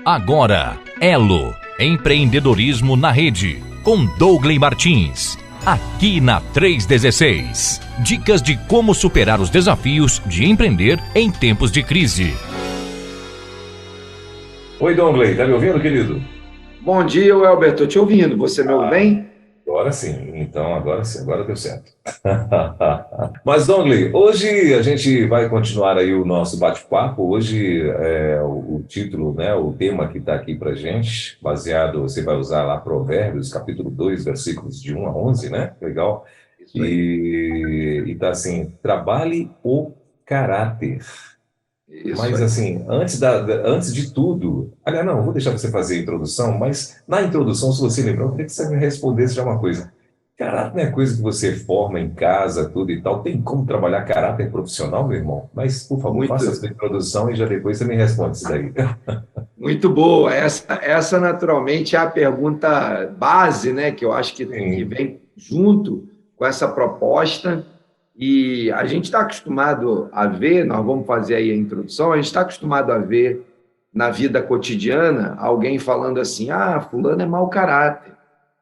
Agora, Elo, empreendedorismo na rede, com Douglas Martins, aqui na 316. Dicas de como superar os desafios de empreender em tempos de crise. Oi, Douglas, tá me ouvindo, querido? Bom dia, Welber, estou te ouvindo. Você me ouve bem? Agora sim, então agora sim, agora deu certo. Mas, Douglas, hoje a gente vai continuar aí o nosso bate-papo. Hoje o título, né, o tema que está aqui para gente, baseado, você vai usar lá Provérbios, capítulo 2, versículos de 1 a 11, né? Legal. Isso aí. E tá assim, trabalhe o caráter. Isso Mas, aí. assim, antes de tudo, aliás, não, vou deixar você fazer a introdução, mas na introdução, se você lembrar, eu queria que você me respondesse já uma coisa. Caráter não é coisa que você forma em casa, tudo e tal. Tem como trabalhar caráter profissional, meu irmão? Mas, por favor, Muito, faça a sua introdução e já depois você me responde isso daí. muito boa. Essa naturalmente é a pergunta base, né, que eu acho que Sim. vem junto com essa proposta. E a gente está acostumado a ver, nós vamos fazer aí a introdução, a gente está acostumado a ver na vida cotidiana alguém falando assim: ah, fulano é mau caráter.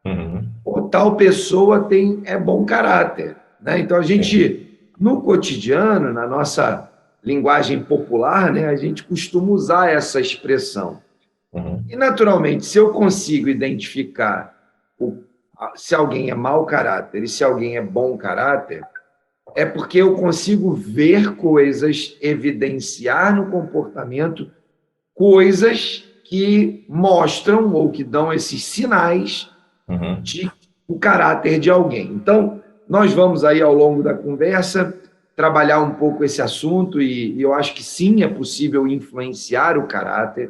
Uhum. Ou tal pessoa é bom caráter, né? Então a Sim. gente no cotidiano, na nossa linguagem popular, né, a gente costuma usar essa expressão. Uhum. E naturalmente, se eu consigo identificar se alguém é mau caráter e se alguém é bom caráter, é porque eu consigo ver coisas, evidenciar no comportamento coisas que mostram ou que dão esses sinais Uhum. de o caráter de alguém. Então, nós vamos aí ao longo da conversa trabalhar um pouco esse assunto e eu acho que sim, é possível influenciar o caráter.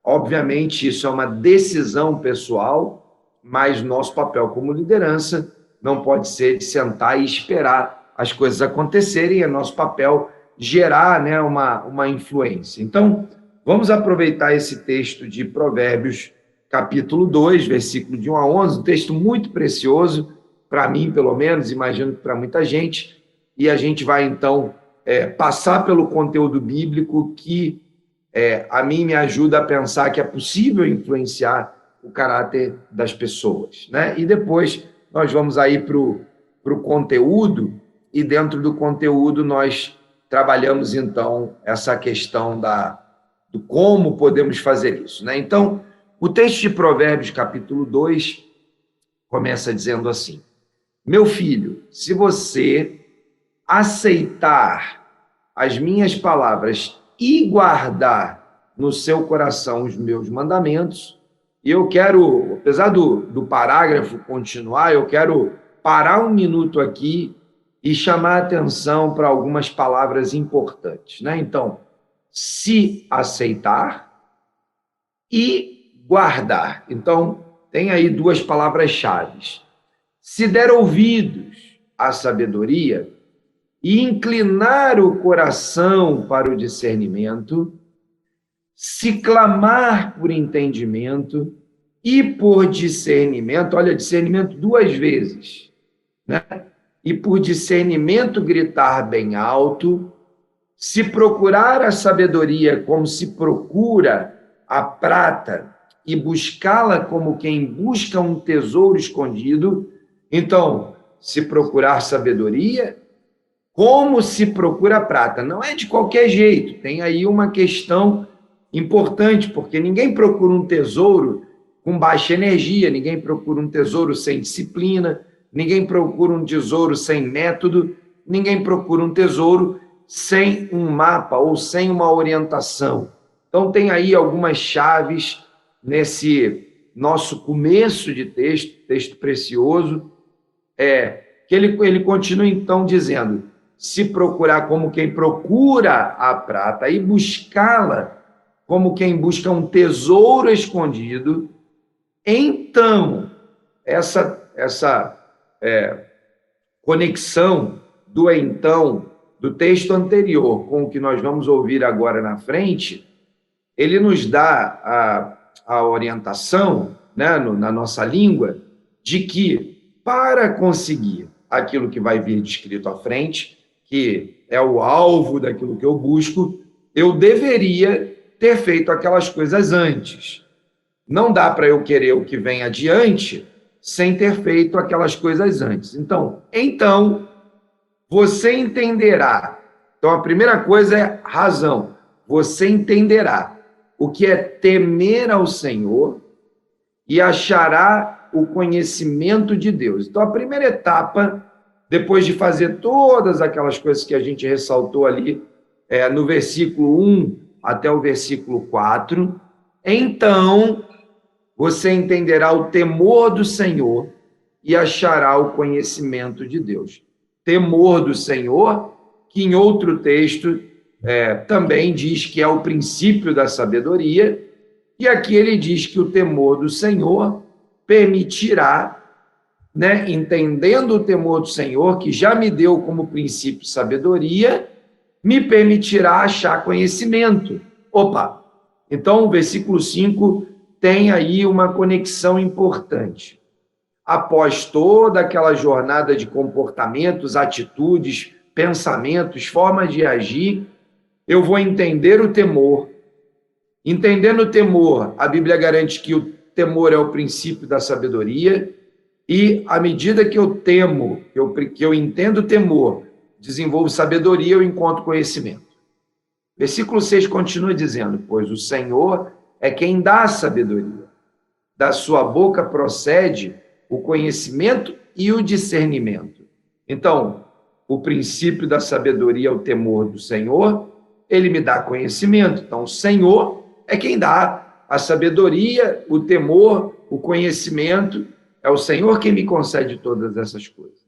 Obviamente, isso é uma decisão pessoal, mas nosso papel como liderança não pode ser de sentar e esperar as coisas acontecerem, é nosso papel gerar, né, uma influência. Então, vamos aproveitar esse texto de Provérbios, capítulo 2, versículo de 1 a 11, um texto muito precioso, para mim, pelo menos, imagino que para muita gente, e a gente vai, então, passar pelo conteúdo bíblico que a mim me ajuda a pensar que é possível influenciar o caráter das pessoas, né? E depois nós vamos aí para o conteúdo, e dentro do conteúdo nós trabalhamos, então, essa questão do como podemos fazer isso, né? Então, o texto de Provérbios, capítulo 2, começa dizendo assim: meu filho, se você aceitar as minhas palavras e guardar no seu coração os meus mandamentos, e eu quero, apesar do parágrafo continuar, eu quero parar um minuto aqui e chamar a atenção para algumas palavras importantes, né? Então, se aceitar e guardar. Então, tem aí duas palavras-chave. Se der ouvidos à sabedoria e inclinar o coração para o discernimento, se clamar por entendimento e por discernimento, olha, discernimento duas vezes, né? E por discernimento gritar bem alto, se procurar a sabedoria como se procura a prata e buscá-la como quem busca um tesouro escondido, então, se procurar sabedoria, como se procura prata? Não é de qualquer jeito, tem aí uma questão importante, porque ninguém procura um tesouro com baixa energia, ninguém procura um tesouro sem disciplina, ninguém procura um tesouro sem método, ninguém procura um tesouro sem um mapa ou sem uma orientação. Então, tem aí algumas chaves nesse nosso começo de texto precioso, que ele continua então dizendo: se procurar como quem procura a prata e buscá-la como quem busca um tesouro escondido, então essa conexão do então do texto anterior com o que nós vamos ouvir agora na frente, ele nos dá a orientação, né, na nossa língua, de que para conseguir aquilo que vai vir descrito à frente, que é o alvo daquilo que eu busco, eu deveria ter feito aquelas coisas antes. Não dá para eu querer o que vem adiante sem ter feito aquelas coisas antes. Então, você entenderá. Então, a primeira coisa é razão. Você entenderá o que é temer ao Senhor e achará o conhecimento de Deus. Então, a primeira etapa, depois de fazer todas aquelas coisas que a gente ressaltou ali, no versículo 1 até o versículo 4, então você entenderá o temor do Senhor e achará o conhecimento de Deus. Temor do Senhor, que em outro texto também diz que é o princípio da sabedoria, e aqui ele diz que o temor do Senhor permitirá, entendendo o temor do Senhor, que já me deu como princípio sabedoria, me permitirá achar conhecimento. Opa! Então, o versículo 5 tem aí uma conexão importante. Após toda aquela jornada de comportamentos, atitudes, pensamentos, formas de agir, eu vou entender o temor. Entendendo o temor, a Bíblia garante que o temor é o princípio da sabedoria, e à medida que eu temo, que eu entendo o temor, desenvolvo sabedoria, eu encontro conhecimento. Versículo 6 continua dizendo: pois o Senhor é quem dá a sabedoria. Da sua boca procede o conhecimento e o discernimento. Então, o princípio da sabedoria é o temor do Senhor, ele me dá conhecimento. Então, o Senhor é quem dá a sabedoria, o temor, o conhecimento. É o Senhor quem me concede todas essas coisas.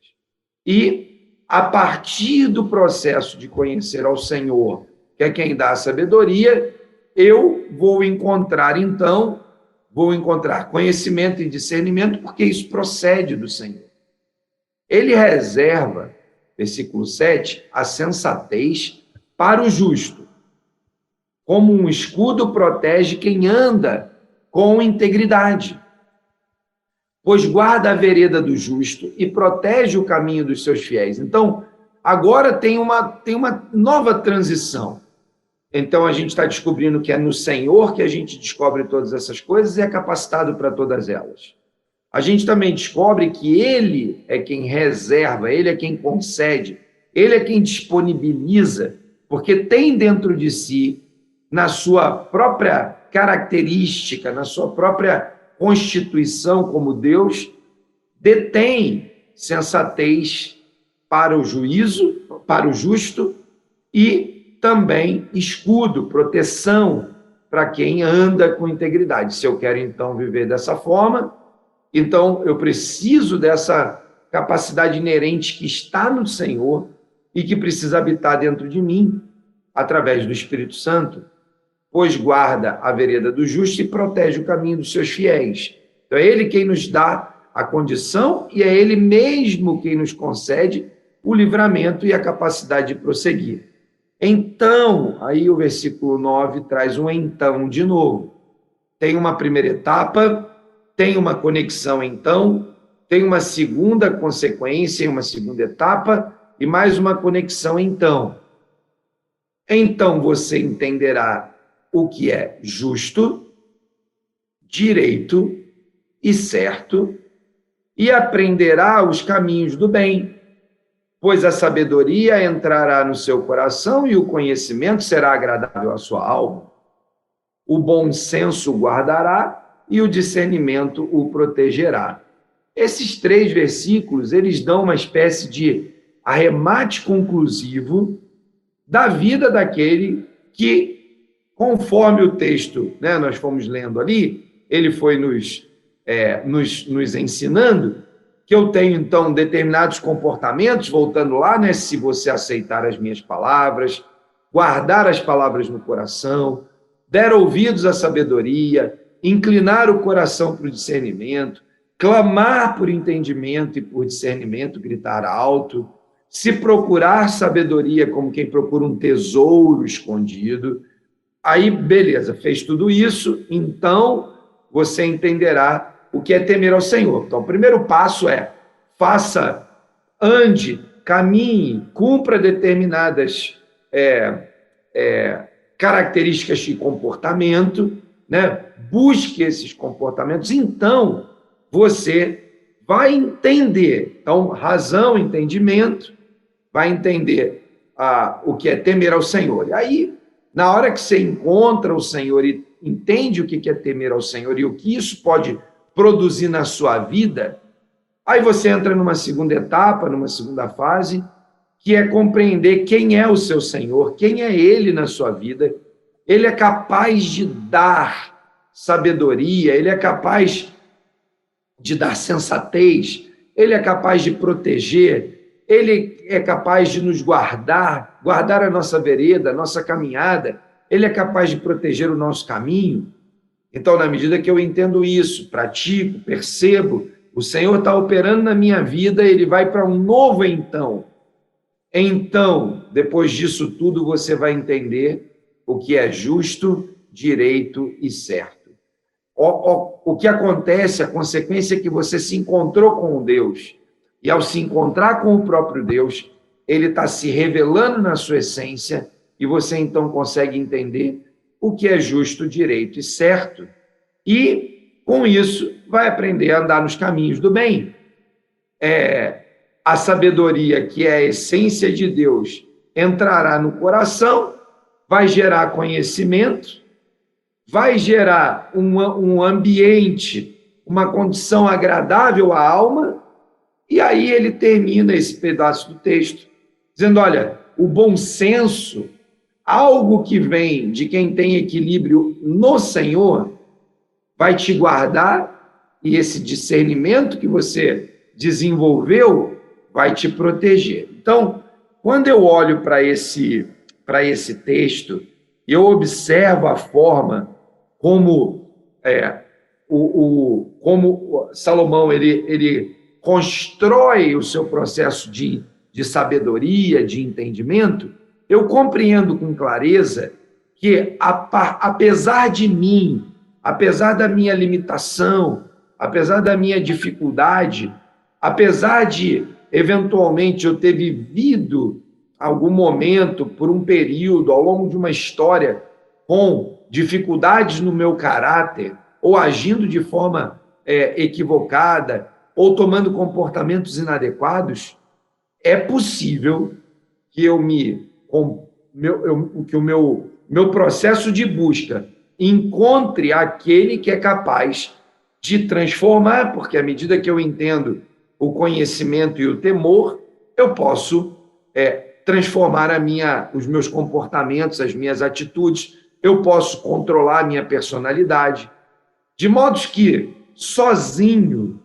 E, a partir do processo de conhecer ao Senhor, que é quem dá a sabedoria, eu vou encontrar conhecimento e discernimento, porque isso procede do Senhor. Ele reserva, versículo 7, a sensatez para o justo. Como um escudo protege quem anda com integridade. Pois guarda a vereda do justo e protege o caminho dos seus fiéis. Então, agora tem uma nova transição. Então, a gente está descobrindo que é no Senhor que a gente descobre todas essas coisas e é capacitado para todas elas. A gente também descobre que Ele é quem reserva, Ele é quem concede, Ele é quem disponibiliza, porque tem dentro de si, na sua própria característica, na sua própria constituição como Deus, detém sensatez para o juízo, para o justo, e também escudo, proteção para quem anda com integridade. Se eu quero, então, viver dessa forma, então eu preciso dessa capacidade inerente que está no Senhor e que precisa habitar dentro de mim, através do Espírito Santo, pois guarda a vereda do justo e protege o caminho dos seus fiéis. Então é Ele quem nos dá a condição e é Ele mesmo quem nos concede o livramento e a capacidade de prosseguir. Então, aí o versículo 9 traz um então de novo. Tem uma primeira etapa, tem uma conexão então, tem uma segunda consequência, uma segunda etapa e mais uma conexão então. Então você entenderá o que é justo, direito e certo, e aprenderá os caminhos do bem, pois a sabedoria entrará no seu coração e o conhecimento será agradável à sua alma. O bom senso guardará e o discernimento o protegerá. Esses 3 versículos, eles dão uma espécie de arremate conclusivo da vida daquele que, conforme o texto, nós fomos lendo ali, ele foi nos ensinando que eu tenho, então, determinados comportamentos, voltando lá, se você aceitar as minhas palavras, guardar as palavras no coração, der ouvidos à sabedoria, inclinar o coração para o discernimento, clamar por entendimento e por discernimento, gritar alto, se procurar sabedoria como quem procura um tesouro escondido. Aí, beleza, fez tudo isso, então você entenderá o que é temer ao Senhor. Então, o primeiro passo é: ande, caminhe, cumpra determinadas características de comportamento, né? Busque esses comportamentos, então você vai entender. Então, razão, entendimento, vai entender o que é temer ao Senhor. E aí, na hora que você encontra o Senhor e entende o que é temer ao Senhor e o que isso pode produzir na sua vida, aí você entra numa segunda etapa, numa segunda fase, que é compreender quem é o seu Senhor, quem é Ele na sua vida. Ele é capaz de dar sabedoria, Ele é capaz de dar sensatez, Ele é capaz de proteger, Ele é capaz de nos guardar a nossa vereda, a nossa caminhada, Ele é capaz de proteger o nosso caminho. Então, na medida que eu entendo isso, pratico, percebo, o Senhor está operando na minha vida, Ele vai para um novo então. Então, depois disso tudo, você vai entender o que é justo, direito e certo. O que acontece, a consequência é que você se encontrou com Deus, e ao se encontrar com o próprio Deus, Ele está se revelando na sua essência, e você então consegue entender o que é justo, direito e certo. E, com isso, vai aprender a andar nos caminhos do bem. A sabedoria, que é a essência de Deus, entrará no coração, vai gerar conhecimento, vai gerar um ambiente, uma condição agradável à alma, e aí ele termina esse pedaço do texto dizendo, olha, o bom senso, algo que vem de quem tem equilíbrio no Senhor, vai te guardar, e esse discernimento que você desenvolveu vai te proteger. Então, quando eu olho para esse texto, eu observo a forma como como Salomão ele constrói o seu processo de sabedoria, de entendimento. Eu compreendo com clareza que, apesar de mim, apesar da minha limitação, apesar da minha dificuldade, apesar de, eventualmente, eu ter vivido algum momento, por um período, ao longo de uma história, com dificuldades no meu caráter, ou agindo de forma equivocada, ou tomando comportamentos inadequados, é possível que o meu processo de busca encontre aquele que é capaz de transformar, porque à medida que eu entendo o conhecimento e o temor, eu posso transformar os meus comportamentos, as minhas atitudes, eu posso controlar a minha personalidade, de modo que sozinho,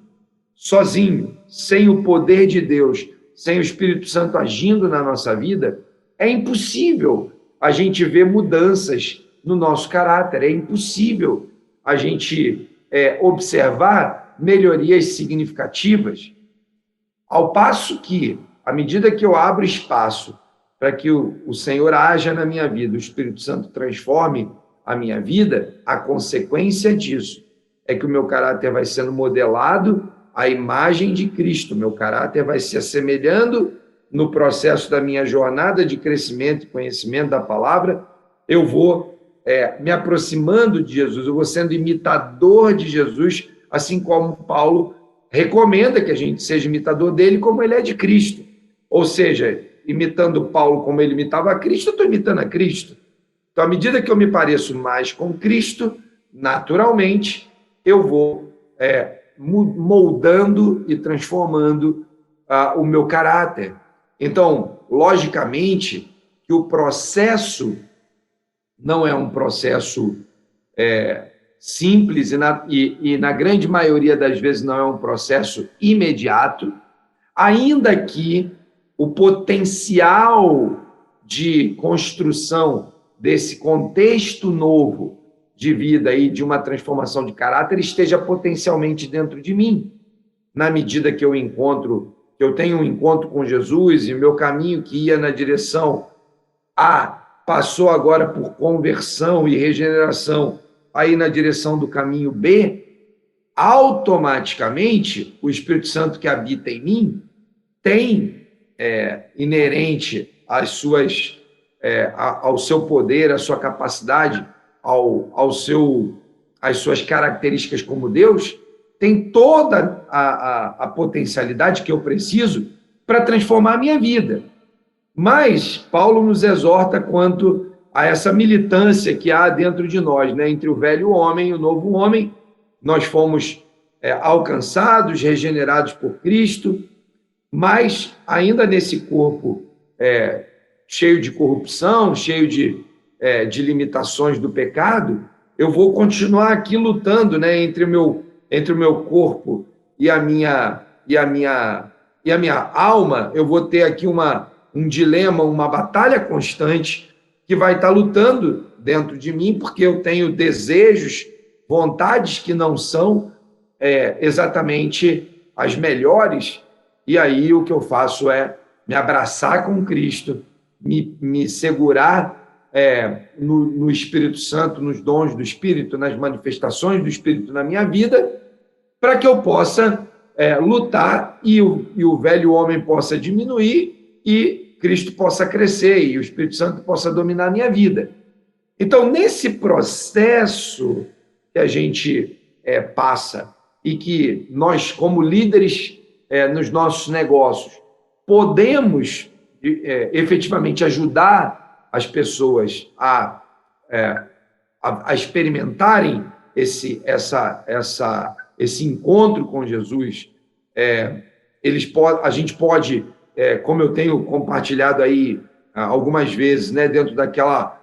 sem o poder de Deus, sem o Espírito Santo agindo na nossa vida, é impossível a gente ver mudanças no nosso caráter, é impossível a gente observar melhorias significativas, ao passo que, à medida que eu abro espaço para que o Senhor haja na minha vida, o Espírito Santo transforme a minha vida, a consequência disso é que o meu caráter vai sendo modelado à imagem de Cristo, meu caráter vai se assemelhando no processo da minha jornada de crescimento e conhecimento da palavra, eu vou me aproximando de Jesus, eu vou sendo imitador de Jesus, assim como Paulo recomenda que a gente seja imitador dele como ele é de Cristo. Ou seja, imitando Paulo como ele imitava a Cristo, eu estou imitando a Cristo. Então, à medida que eu me pareço mais com Cristo, naturalmente, eu vou moldando e transformando o meu caráter. Então, logicamente, que o processo não é um processo simples e na grande maioria das vezes não é um processo imediato, ainda que o potencial de construção desse contexto novo de vida e de uma transformação de caráter esteja potencialmente dentro de mim, na medida que eu tenho um encontro com Jesus e o meu caminho que ia na direção A passou agora por conversão e regeneração aí na direção do caminho B, automaticamente o Espírito Santo que habita em mim tem inerente às suas ao seu poder, à sua capacidade, às suas características como Deus, tem toda a potencialidade que eu preciso para transformar a minha vida. Mas Paulo nos exorta quanto a essa militância que há dentro de nós, né? Entre o velho homem e o novo homem. Nós fomos alcançados, regenerados por Cristo, mas ainda nesse corpo cheio de corrupção, cheio de limitações do pecado, eu vou continuar aqui lutando, né, entre o meu corpo e a minha alma. Eu vou ter aqui um dilema, uma batalha constante que vai estar lutando dentro de mim, porque eu tenho desejos, vontades que não são exatamente as melhores, e aí o que eu faço é me abraçar com Cristo, me segurar no Espírito Santo, nos dons do Espírito, nas manifestações do Espírito na minha vida, para que eu possa lutar e o velho homem possa diminuir e Cristo possa crescer e o Espírito Santo possa dominar a minha vida. Então, nesse processo que a gente passa e que nós, como líderes nos nossos negócios, podemos efetivamente ajudar as pessoas a experimentarem esse encontro com Jesus. A gente pode, como eu tenho compartilhado aí algumas vezes, né, dentro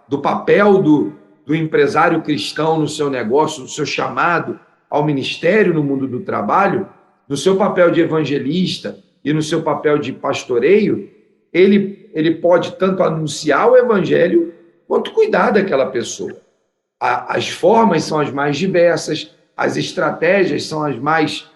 do papel do empresário cristão no seu negócio, no seu chamado ao ministério no mundo do trabalho, no seu papel de evangelista e no seu papel de pastoreio, ele pode tanto anunciar o evangelho quanto cuidar daquela pessoa. As formas são as mais diversas, as estratégias são as mais,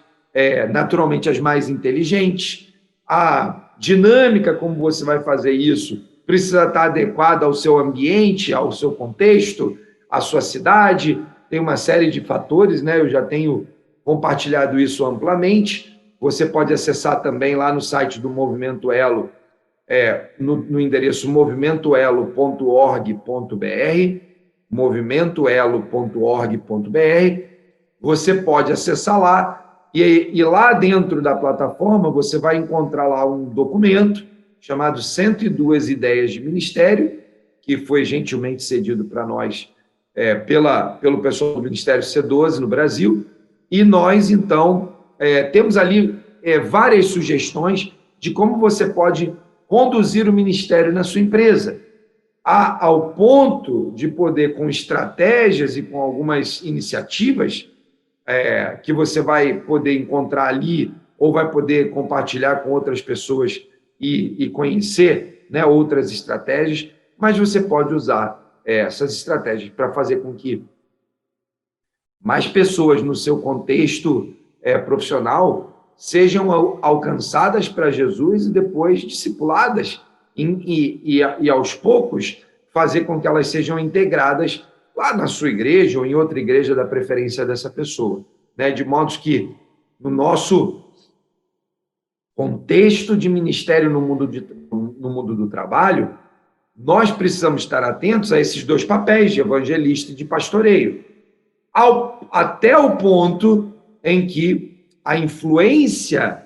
naturalmente, as mais inteligentes. A dinâmica como você vai fazer isso precisa estar adequada ao seu ambiente, ao seu contexto, à sua cidade. Tem uma série de fatores, né? Eu já tenho compartilhado isso amplamente. Você pode acessar também lá no site do Movimento Elo, no endereço movimentoelo.org.br, movimentoelo.org.br. Você pode acessar lá e lá dentro da plataforma você vai encontrar lá um documento chamado 102 Ideias de Ministério, que foi gentilmente cedido para nós pelo pessoal do Ministério C12 no Brasil, e nós, então, temos ali várias sugestões de como você pode conduzir o ministério na sua empresa, ao ponto de poder, com estratégias e com algumas iniciativas que você vai poder encontrar ali, ou vai poder compartilhar com outras pessoas e conhecer, né, outras estratégias, mas você pode usar essas estratégias para fazer com que mais pessoas no seu contexto profissional sejam alcançadas para Jesus e depois discipuladas e aos poucos fazer com que elas sejam integradas lá na sua igreja ou em outra igreja da preferência dessa pessoa, né? De modo que no nosso contexto de ministério no mundo do trabalho, nós precisamos estar atentos a esses dois papéis, de evangelista e de pastoreio, até o ponto em que a influência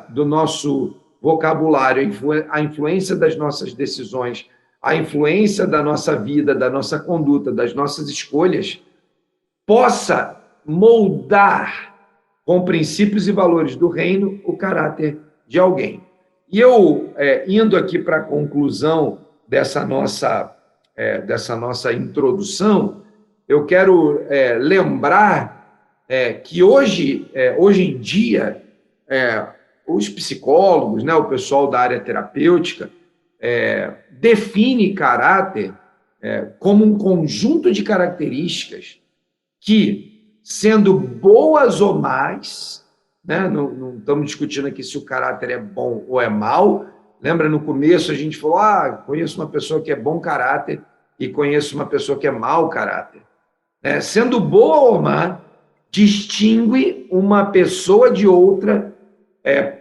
do nosso vocabulário, a influência das nossas decisões, a influência da nossa vida, da nossa conduta, das nossas escolhas, possa moldar com princípios e valores do reino o caráter de alguém. E eu, indo aqui para a conclusão dessa nossa introdução, eu quero lembrar que hoje em dia, os psicólogos, né, o pessoal da área terapêutica, define caráter como um conjunto de características que, sendo boas ou más, né, não estamos discutindo aqui se o caráter é bom ou é mau. Lembra, no começo a gente falou, conheço uma pessoa que é bom caráter e conheço uma pessoa que é mau caráter. Sendo boa ou má, distingue uma pessoa de outra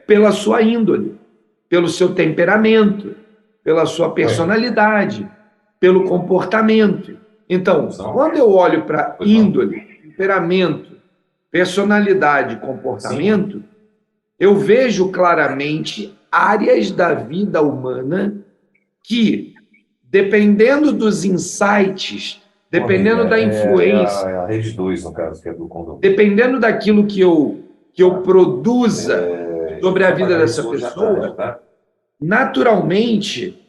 pela sua índole, pelo seu temperamento, pela sua personalidade, pelo comportamento. Então, quando eu olho para índole, temperamento, personalidade, comportamento, eu vejo claramente áreas da vida humana que, dependendo dos insights, dependendo da influência, a rede 2, no caso, que é do condomínio. Dependendo daquilo que eu produza sobre a vida dessa pessoa, naturalmente,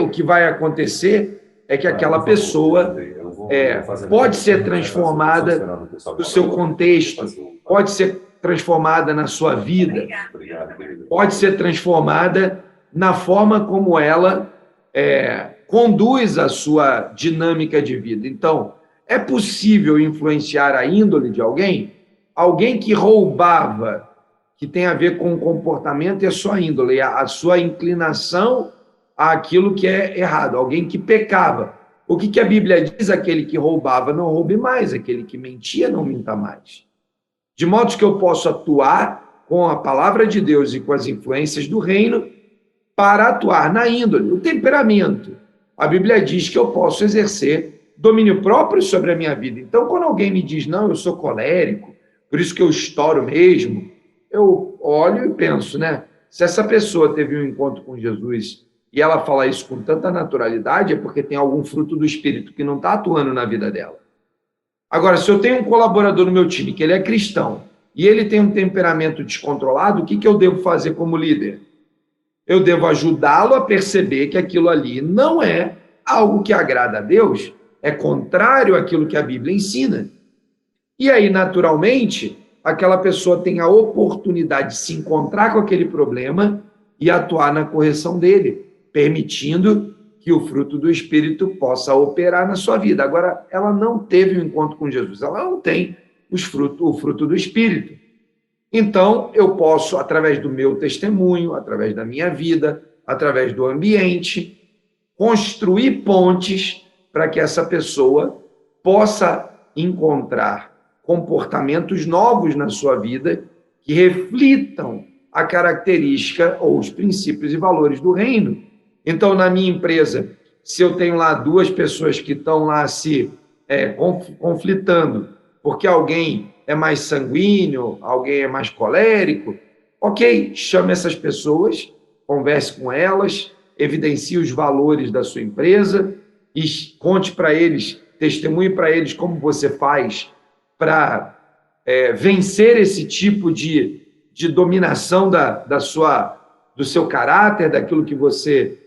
o que vai acontecer é que aquela pessoa pode ser transformada no seu contexto, pode ser transformada na sua vida, pode ser transformada na forma como ela conduz a sua dinâmica de vida. Então, é possível influenciar a índole de alguém? Alguém que roubava, que tem a ver com o comportamento, é a sua índole, a sua inclinação àquilo que é errado. Alguém que pecava. O que a Bíblia diz? Aquele que roubava, não roube mais. Aquele que mentia, não minta mais. De modo que eu posso atuar com a palavra de Deus e com as influências do reino para atuar na índole. O temperamento. A Bíblia diz que eu posso exercer domínio próprio sobre a minha vida. Então, quando alguém me diz, não, eu sou colérico, por isso que eu estouro mesmo, eu olho e penso, né? Se essa pessoa teve um encontro com Jesus e ela fala isso com tanta naturalidade, é porque tem algum fruto do Espírito que não está atuando na vida dela. Agora, se eu tenho um colaborador no meu time que ele é cristão e ele tem um temperamento descontrolado, o que eu devo fazer como líder? Eu devo ajudá-lo a perceber que aquilo ali não é algo que agrada a Deus, é contrário àquilo que a Bíblia ensina. E aí, naturalmente, aquela pessoa tem a oportunidade de se encontrar com aquele problema e atuar na correção dele, permitindo que o fruto do Espírito possa operar na sua vida. Agora, ela não teve um encontro com Jesus, ela não tem o fruto do Espírito. Então, eu posso, através do meu testemunho, através da minha vida, através do ambiente, construir pontes para que essa pessoa possa encontrar comportamentos novos na sua vida que reflitam a característica ou os princípios e valores do reino. Então, na minha empresa, se eu tenho lá duas pessoas que estão lá se conflitando, porque alguém é mais sanguíneo, alguém é mais colérico, ok, chame essas pessoas, converse com elas, evidencie os valores da sua empresa e conte para eles, testemunhe para eles como você faz para vencer esse tipo de dominação do seu caráter, daquilo que você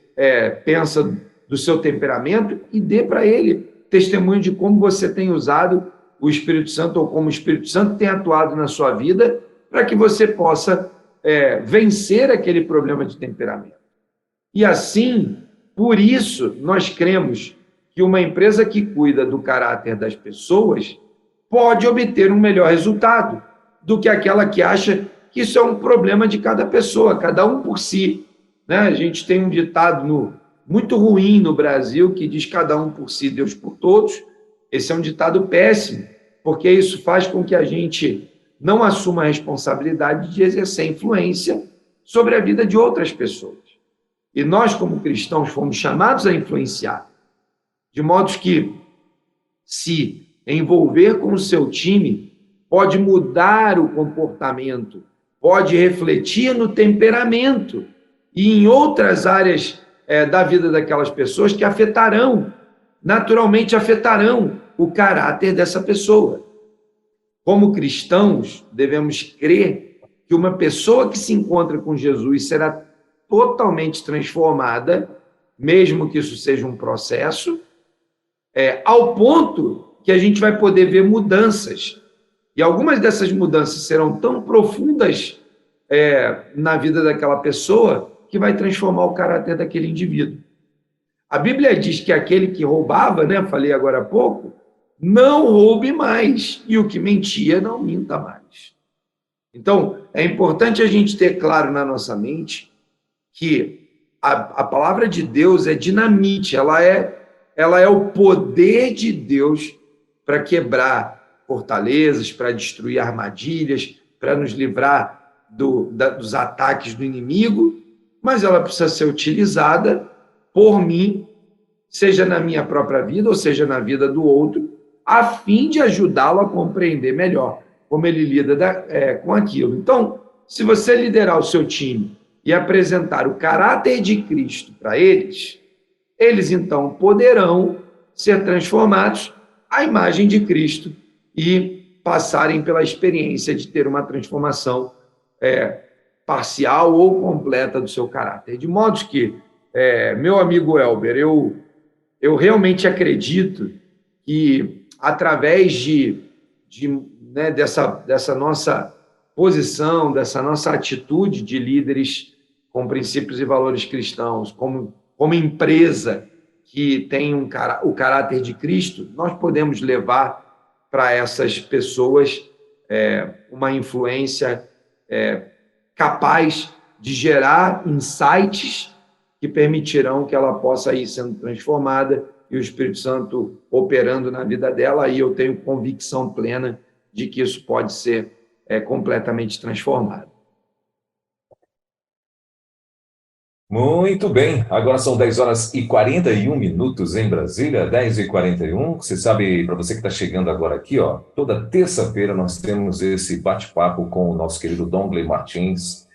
pensa do seu temperamento, e dê para ele testemunho de como você tem usado o Espírito Santo ou como o Espírito Santo tem atuado na sua vida para que você possa vencer aquele problema de temperamento. E assim, por isso, nós cremos que uma empresa que cuida do caráter das pessoas pode obter um melhor resultado do que aquela que acha que isso é um problema de cada pessoa, cada um por si. Né? A gente tem um ditado muito ruim no Brasil que diz cada um por si, Deus por todos. Esse é um ditado péssimo, porque isso faz com que a gente não assuma a responsabilidade de exercer influência sobre a vida de outras pessoas. E nós, como cristãos, fomos chamados a influenciar, de modo que, se envolver com o seu time, pode mudar o comportamento, pode refletir no temperamento e em outras áreas da vida daquelas pessoas que naturalmente afetarão o caráter dessa pessoa. Como cristãos, devemos crer que uma pessoa que se encontra com Jesus será totalmente transformada, mesmo que isso seja um processo, ao ponto que a gente vai poder ver mudanças. E algumas dessas mudanças serão tão profundas na vida daquela pessoa que vai transformar o caráter daquele indivíduo. A Bíblia diz que aquele que roubava, né, falei agora há pouco, não roube mais, e o que mentia não minta mais. Então, é importante a gente ter claro na nossa mente que a palavra de Deus é dinamite, ela é o poder de Deus para quebrar fortalezas, para destruir armadilhas, para nos livrar dos ataques do inimigo, mas ela precisa ser utilizada por mim, seja na minha própria vida ou seja na vida do outro, a fim de ajudá-lo a compreender melhor como ele lida com aquilo. Então, se você liderar o seu time e apresentar o caráter de Cristo para eles, eles então poderão ser transformados à imagem de Cristo e passarem pela experiência de ter uma transformação parcial ou completa do seu caráter. De modo que, meu amigo Elber, eu realmente acredito que, através dessa nossa posição, dessa nossa atitude de líderes com princípios e valores cristãos, como empresa que tem o caráter de Cristo, nós podemos levar para essas pessoas uma influência capaz de gerar insights que permitirão que ela possa ir sendo transformada e o Espírito Santo operando na vida dela, e eu tenho convicção plena de que isso pode ser completamente transformado. Muito bem, agora são 10 horas e 41 minutos em Brasília, 10h41. Você sabe, para você que está chegando agora aqui, ó, toda terça-feira nós temos esse bate-papo com o nosso querido Dongley Martins,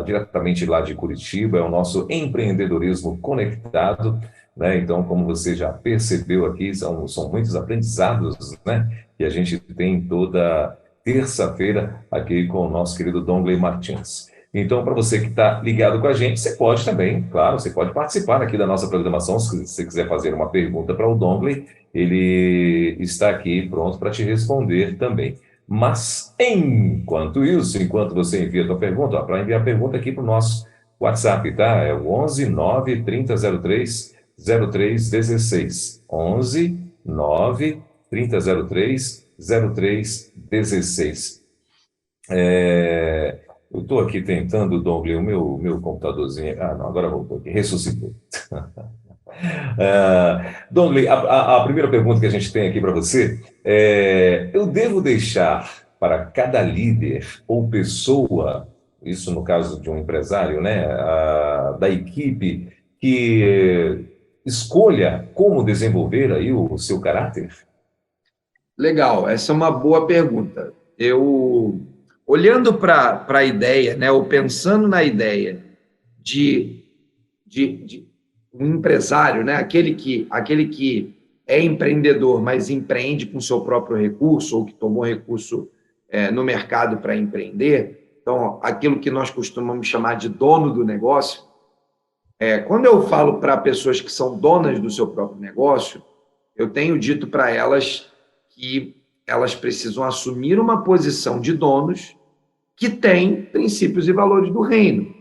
diretamente lá de Curitiba, é o nosso empreendedorismo conectado, né? Então, como você já percebeu aqui, são muitos aprendizados, né, que a gente tem toda terça-feira aqui com o nosso querido Dongley Martins. Então, para você que está ligado com a gente, você pode também, claro, você pode participar aqui da nossa programação. Se você quiser fazer uma pergunta para o Dongley, ele está aqui pronto para te responder também. Mas, enquanto isso, enquanto você envia a sua pergunta, para enviar a pergunta aqui para o nosso WhatsApp, tá? É o 11 9 3003 0316. 11 9 3003 0316. Eu estou aqui tentando, Dongley, o meu computadorzinho. Não, agora voltou aqui, ressuscitou. Dongley, a primeira pergunta que a gente tem aqui para você eu devo deixar para cada líder ou pessoa, isso no caso de um empresário, né, da equipe, que escolha como desenvolver aí o seu caráter? Legal, essa é uma boa pergunta. Olhando para a ideia, né, ou pensando na ideia de um empresário, né, aquele que é empreendedor, mas empreende com seu próprio recurso, ou que tomou recurso no mercado para empreender, então, aquilo que nós costumamos chamar de dono do negócio, quando eu falo para pessoas que são donas do seu próprio negócio, eu tenho dito para elas que elas precisam assumir uma posição de donos que tem princípios e valores do reino.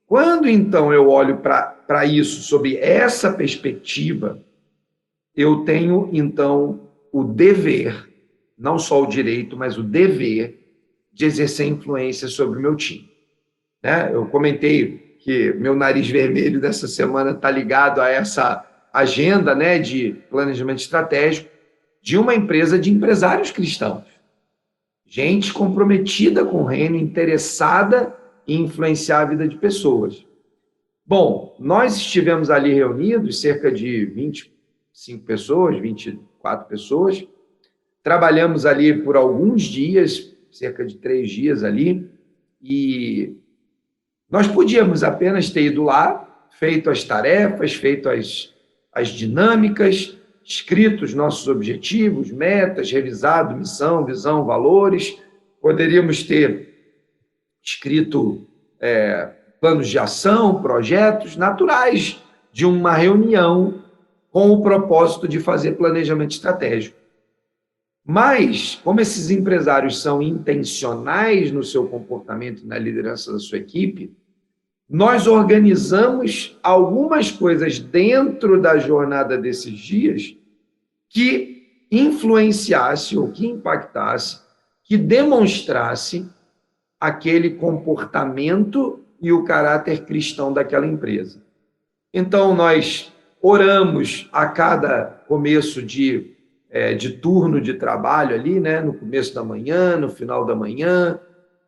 Quando, então, eu olho para isso sob essa perspectiva, eu tenho, então, o dever, não só o direito, mas o dever de exercer influência sobre o meu time. Né? Eu comentei que meu nariz vermelho dessa semana está ligado a essa agenda, né, de planejamento estratégico de uma empresa de empresários cristãos. Gente comprometida com o reino, interessada em influenciar a vida de pessoas. Bom, nós estivemos ali reunidos, cerca de 25 pessoas, 24 pessoas, trabalhamos ali por alguns dias, cerca de 3 dias ali, e nós podíamos apenas ter ido lá, feito as tarefas, feito as dinâmicas, escrito os nossos objetivos, metas, revisado missão, visão, valores. Poderíamos ter escrito planos de ação, projetos naturais de uma reunião com o propósito de fazer planejamento estratégico. Mas, como esses empresários são intencionais no seu comportamento e na liderança da sua equipe, nós organizamos algumas coisas dentro da jornada desses dias que influenciasse ou que impactasse, que demonstrasse aquele comportamento e o caráter cristão daquela empresa. Então, nós oramos a cada começo de turno de trabalho ali, né? No começo da manhã, no final da manhã,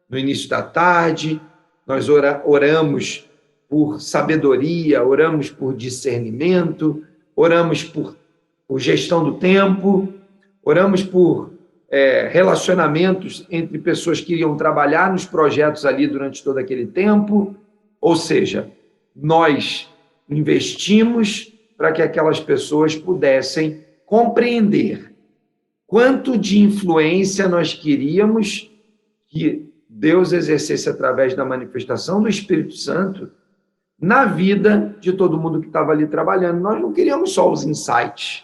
no início da tarde. Nós oramos por sabedoria, oramos por discernimento, oramos por gestão do tempo, oramos por relacionamentos entre pessoas que iriam trabalhar nos projetos ali durante todo aquele tempo. Ou seja, nós investimos para que aquelas pessoas pudessem compreender quanto de influência nós queríamos que Deus exercesse através da manifestação do Espírito Santo na vida de todo mundo que estava ali trabalhando. Nós não queríamos só os insights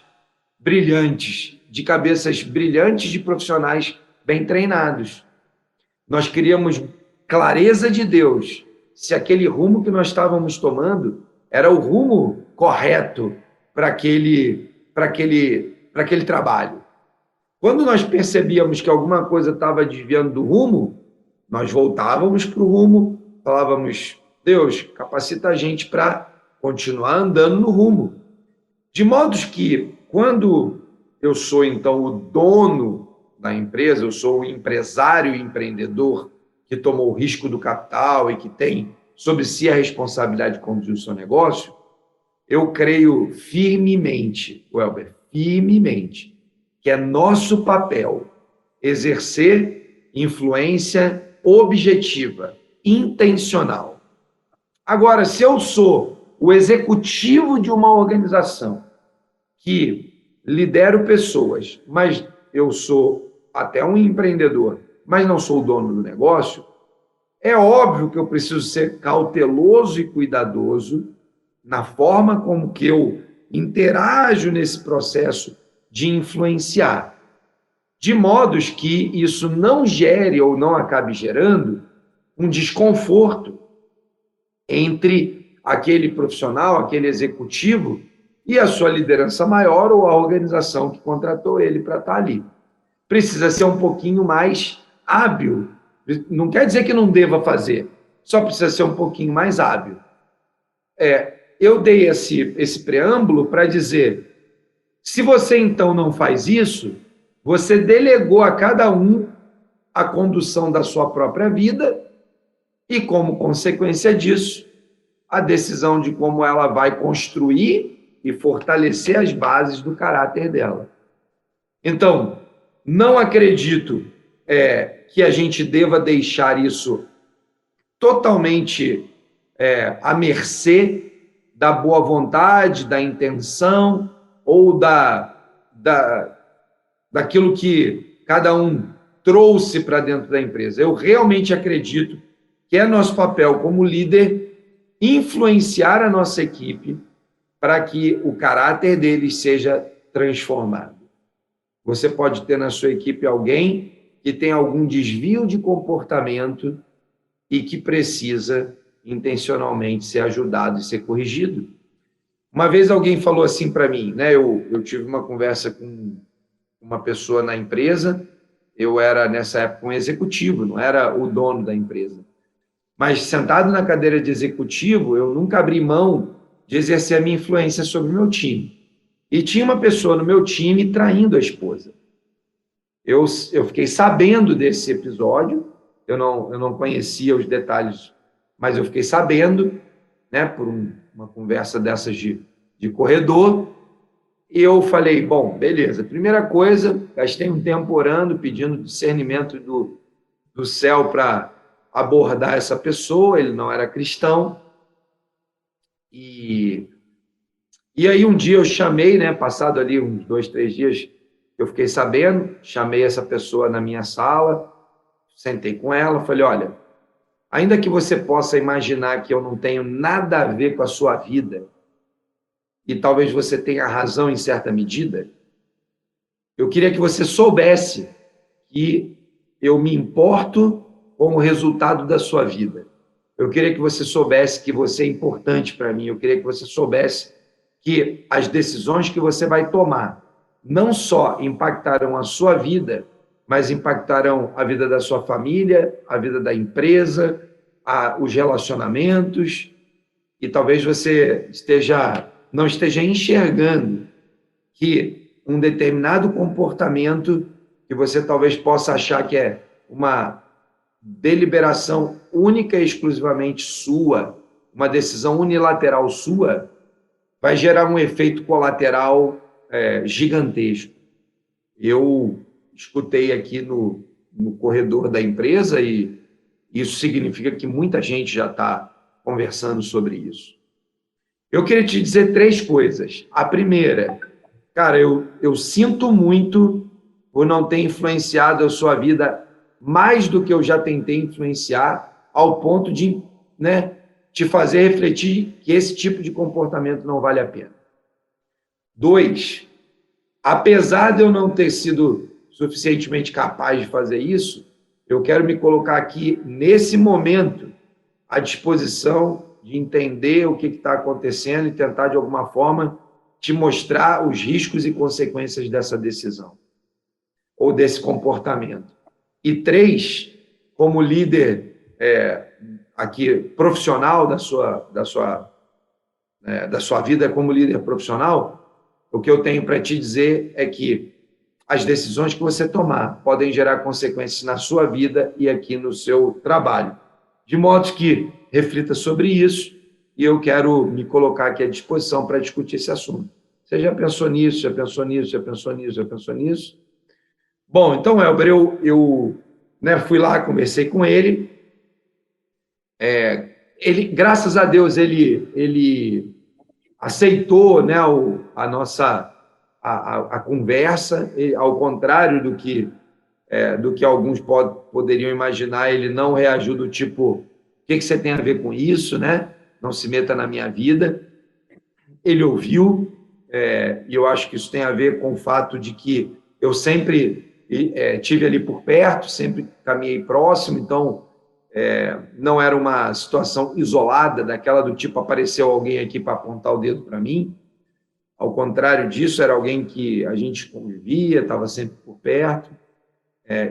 brilhantes, de cabeças brilhantes de profissionais bem treinados. Nós queríamos clareza de Deus, se aquele rumo que nós estávamos tomando era o rumo correto para aquele trabalho. Quando nós percebíamos que alguma coisa estava desviando do rumo, nós voltávamos para o rumo, falávamos: Deus, capacita a gente para continuar andando no rumo. De modo que, quando eu sou, então, o dono da empresa, eu sou o empresário e empreendedor que tomou o risco do capital e que tem sobre si a responsabilidade de conduzir o seu negócio, eu creio firmemente, Welber, firmemente, que é nosso papel exercer influência objetiva, intencional. Agora, se eu sou o executivo de uma organização que lidero pessoas, mas eu sou até um empreendedor, mas não sou o dono do negócio, é óbvio que eu preciso ser cauteloso e cuidadoso na forma como que eu interajo nesse processo de influenciar, de modos que isso não gere ou não acabe gerando um desconforto entre aquele profissional, aquele executivo e a sua liderança maior ou a organização que contratou ele para estar ali. Precisa ser um pouquinho mais hábil. Não quer dizer que não deva fazer, só precisa ser um pouquinho mais hábil. Eu dei esse preâmbulo para dizer, se você então não faz isso, você delegou a cada um a condução da sua própria vida e, como consequência disso, a decisão de como ela vai construir e fortalecer as bases do caráter dela. Então, não acredito que a gente deva deixar isso totalmente à mercê da boa vontade, da intenção ou daquilo que cada um trouxe para dentro da empresa. Eu realmente acredito que é nosso papel como líder influenciar a nossa equipe para que o caráter deles seja transformado. Você pode ter na sua equipe alguém que tem algum desvio de comportamento e que precisa intencionalmente ser ajudado e ser corrigido. Uma vez alguém falou assim para mim, né? Eu tive uma conversa com uma pessoa na empresa, eu era nessa época um executivo, não era o dono da empresa. Mas sentado na cadeira de executivo, eu nunca abri mão de exercer a minha influência sobre o meu time. E tinha uma pessoa no meu time traindo a esposa. Eu fiquei sabendo desse episódio, eu não conhecia os detalhes, mas eu fiquei sabendo, né, por uma conversa dessas de corredor, e eu falei, bom, beleza, primeira coisa, gastei um tempo orando, pedindo discernimento do céu para abordar essa pessoa, ele não era cristão, e aí um dia eu chamei, né, passado ali uns 2, 3 dias, eu fiquei sabendo, chamei essa pessoa na minha sala, sentei com ela, falei, olha, ainda que você possa imaginar que eu não tenho nada a ver com a sua vida, e talvez você tenha razão em certa medida, eu queria que você soubesse que eu me importo com o resultado da sua vida. Eu queria que você soubesse que você é importante para mim, eu queria que você soubesse que as decisões que você vai tomar não só impactarão a sua vida, mas impactarão a vida da sua família, a vida da empresa, os relacionamentos, e talvez você não esteja enxergando que um determinado comportamento que você talvez possa achar que é uma deliberação única e exclusivamente sua, uma decisão unilateral sua vai gerar um efeito colateral gigantesco. Eu escutei aqui no corredor da empresa e isso significa que muita gente já está conversando sobre isso. Eu queria te dizer 3 coisas. A primeira, cara, eu sinto muito por não ter influenciado a sua vida mais do que eu já tentei influenciar, ao ponto de, né, te fazer refletir que esse tipo de comportamento não vale a pena. 2, apesar de eu não ter sido suficientemente capaz de fazer isso, eu quero me colocar aqui, nesse momento, à disposição de entender o que está acontecendo e tentar, de alguma forma, te mostrar os riscos e consequências dessa decisão ou desse comportamento. E 3, como líder aqui profissional da sua vida como líder profissional, o que eu tenho para te dizer é que as decisões que você tomar podem gerar consequências na sua vida e aqui no seu trabalho. De modo que reflita sobre isso e eu quero me colocar aqui à disposição para discutir esse assunto. Você já pensou nisso, já pensou nisso, já pensou nisso, já pensou nisso? Bom, então, Elber, eu fui lá, conversei com ele. Ele, graças a Deus, ele aceitou, né, a nossa a conversa, ao contrário do que alguns poderiam imaginar. Ele não reagiu do tipo, o que você tem a ver com isso, né? Não se meta na minha vida. Ele ouviu, e eu acho que isso tem a ver com o fato de que eu sempre tive ali por perto, sempre caminhei próximo, então não era uma situação isolada, daquela do tipo, apareceu alguém aqui para apontar o dedo para mim. Ao contrário disso, era alguém que a gente convivia, estava sempre por perto,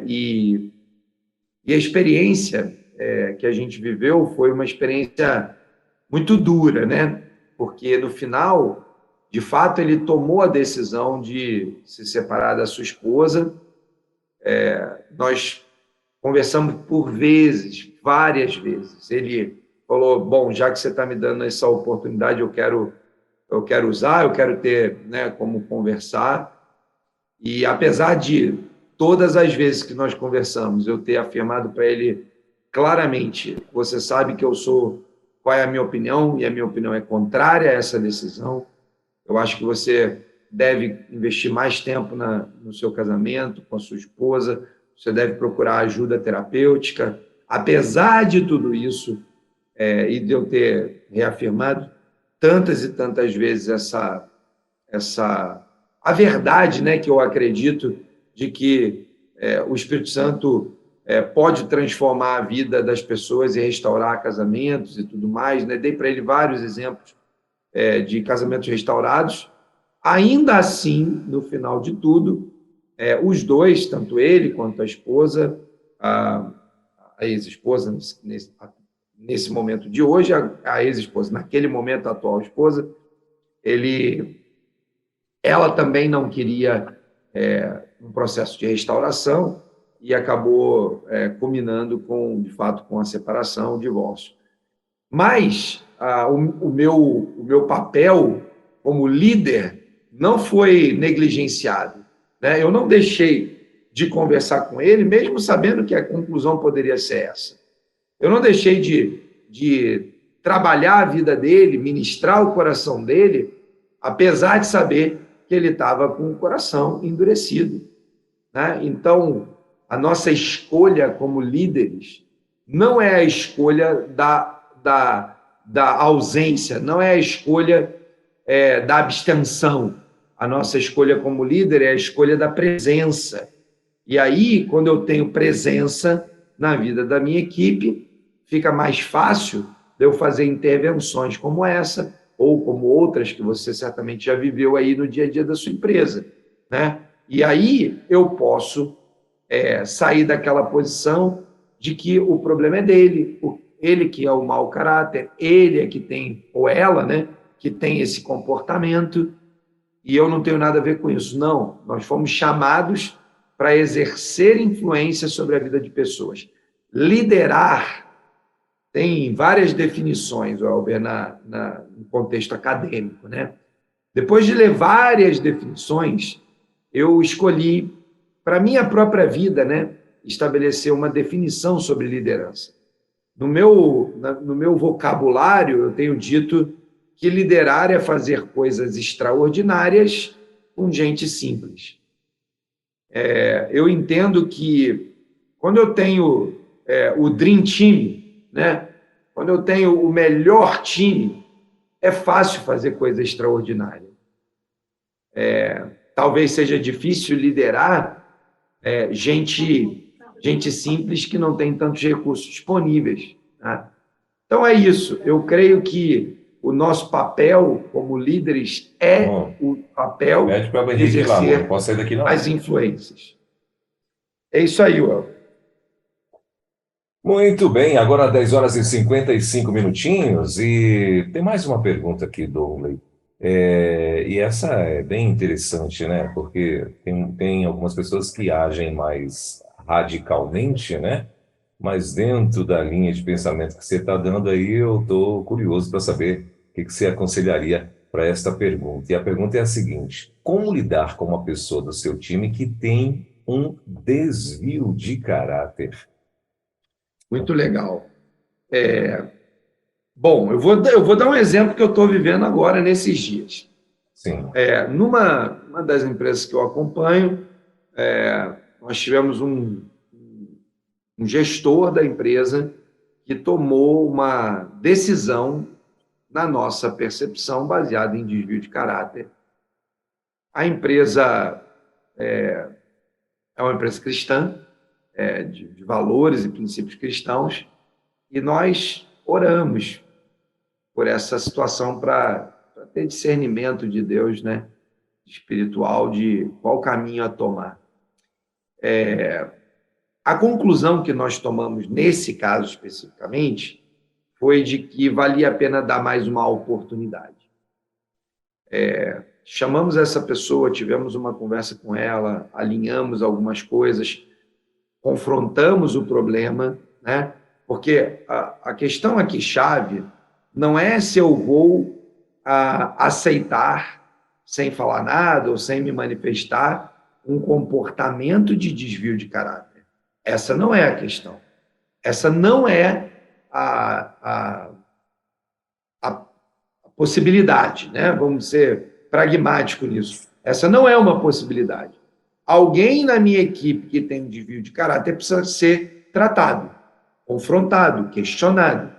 e a experiência que a gente viveu foi uma experiência muito dura, né? Porque, no final, de fato, ele tomou a decisão de se separar da sua esposa. Nós conversamos por vezes, várias vezes. Ele falou, bom, já que você está me dando essa oportunidade, eu quero usar, eu quero ter, né, como conversar. E apesar de todas as vezes que nós conversamos, eu ter afirmado para ele claramente, você sabe que qual é a minha opinião, e a minha opinião é contrária a essa decisão. Eu acho que você deve investir mais tempo no seu casamento, com a sua esposa, você deve procurar ajuda terapêutica. Apesar de tudo isso, e de eu ter reafirmado tantas e tantas vezes a verdade, né, que eu acredito de que o Espírito Santo pode transformar a vida das pessoas e restaurar casamentos e tudo mais, né? Dei para ele vários exemplos de casamentos restaurados. Ainda assim, no final de tudo, os dois, tanto ele quanto a esposa, a ex-esposa, nesse momento de hoje, a ex-esposa, naquele momento, a atual esposa, ela também não queria um processo de restauração e acabou culminando de fato, com a separação, o divórcio. Mas o meu papel como líder não foi negligenciado, né? Eu não deixei de conversar com ele, mesmo sabendo que a conclusão poderia ser essa. Eu não deixei de trabalhar a vida dele, ministrar o coração dele, apesar de saber que ele estava com o coração endurecido, né? Então, a nossa escolha como líderes não é a escolha da ausência, não é a escolha da abstenção. A nossa escolha como líder é a escolha da presença. E aí, quando eu tenho presença na vida da minha equipe, fica mais fácil de eu fazer intervenções como essa, ou como outras que você certamente já viveu aí no dia a dia da sua empresa, né? E aí eu posso sair daquela posição de que o problema é dele, ele que é o mau caráter, ele é que tem, ou ela, né, que tem esse comportamento, e eu não tenho nada a ver com isso. Não, nós fomos chamados para exercer influência sobre a vida de pessoas. Liderar tem várias definições, Elber, no contexto acadêmico, né? Depois de ler várias definições, eu escolhi, para a minha própria vida, né, estabelecer uma definição sobre liderança. No meu vocabulário, eu tenho dito que liderar é fazer coisas extraordinárias com gente simples. Eu entendo que quando eu tenho o Dream Team, né, quando eu tenho o melhor time, é fácil fazer coisa extraordinária. Talvez seja difícil liderar gente simples que não tem tantos recursos disponíveis. Tá? Então, é isso. Eu creio que o nosso papel como líderes o papel de exercer as influências. É isso aí, Will. Muito bem, agora 10 horas e 55 minutinhos, e tem mais uma pergunta aqui, Douglas. E essa é bem interessante, né? Porque tem algumas pessoas que agem mais radicalmente, né? Mas dentro da linha de pensamento que você está dando aí, eu estou curioso para saber o que você aconselharia para esta pergunta. E a pergunta é a seguinte: como lidar com uma pessoa do seu time que tem um desvio de caráter? Muito legal. Bom, eu vou dar um exemplo que eu estou vivendo agora, nesses dias. Sim. Numa das empresas que eu acompanho, nós tivemos um gestor da empresa que tomou uma decisão, na nossa percepção, baseada em desvio de caráter. A empresa é uma empresa cristã, de valores e princípios cristãos, e nós oramos por essa situação para ter discernimento de Deus, né, espiritual, de qual caminho a tomar. A conclusão que nós tomamos nesse caso especificamente foi de que valia a pena dar mais uma oportunidade. Chamamos essa pessoa, tivemos uma conversa com ela, alinhamos algumas coisas, confrontamos o problema, né? Porque a questão aqui chave não é se eu vou aceitar, sem falar nada ou sem me manifestar, um comportamento de desvio de caráter. Essa não é a questão. Essa não é a possibilidade, né? Vamos ser pragmáticos nisso. Essa não é uma possibilidade. Alguém na minha equipe que tem um desvio de caráter precisa ser tratado, confrontado, questionado.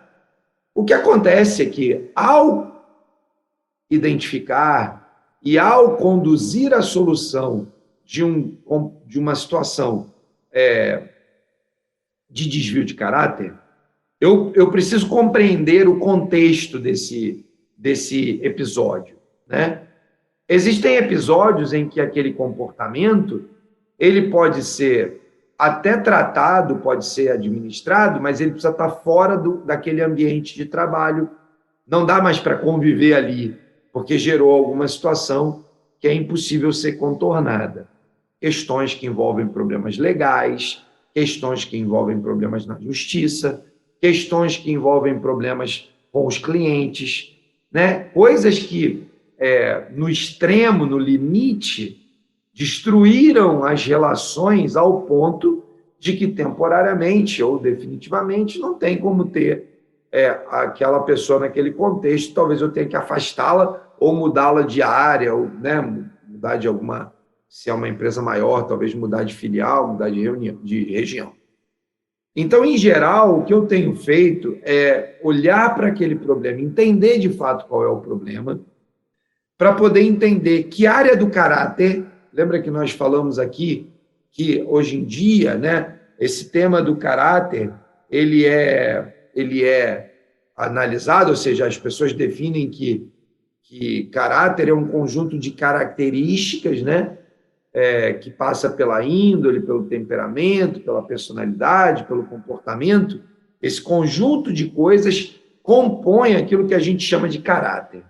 O que acontece é que, ao identificar e ao conduzir a solução de uma situação de desvio de caráter, eu preciso compreender o contexto desse episódio, né? Existem episódios em que aquele comportamento ele pode ser até tratado, pode ser administrado, mas ele precisa estar fora daquele ambiente de trabalho. Não dá mais para conviver ali, porque gerou alguma situação que é impossível ser contornada. Questões que envolvem problemas legais, questões que envolvem problemas na justiça, questões que envolvem problemas com os clientes, né? Coisas que, no extremo, no limite, destruíram as relações ao ponto de que temporariamente ou definitivamente não tem como ter aquela pessoa naquele contexto. Talvez eu tenha que afastá-la ou mudá-la de área, ou, né, mudar de alguma... Se é uma empresa maior, talvez mudar de filial, mudar de região. Então, em geral, o que eu tenho feito é olhar para aquele problema, entender de fato qual é o problema, para poder entender que área do caráter... Lembra que nós falamos aqui que, hoje em dia, né, esse tema do caráter ele é analisado, ou seja, as pessoas definem que caráter é um conjunto de características, né, que passa pela índole, pelo temperamento, pela personalidade, pelo comportamento. Esse conjunto de coisas compõe aquilo que a gente chama de caráter.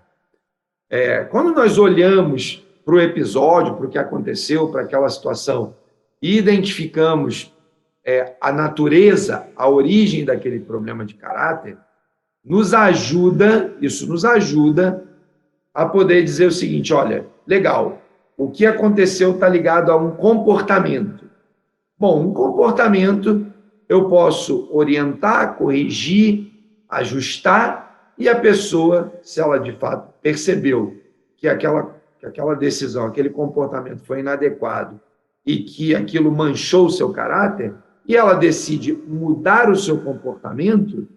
Quando nós olhamos para o episódio, para o que aconteceu, para aquela situação, e identificamos a natureza, a origem daquele problema de caráter, isso nos ajuda a poder dizer o seguinte: olha, legal, o que aconteceu está ligado a um comportamento. Bom, um comportamento eu posso orientar, corrigir, ajustar, e a pessoa, se ela de fato percebeu que aquela decisão, aquele comportamento foi inadequado e que aquilo manchou o seu caráter, e ela decide mudar o seu comportamento,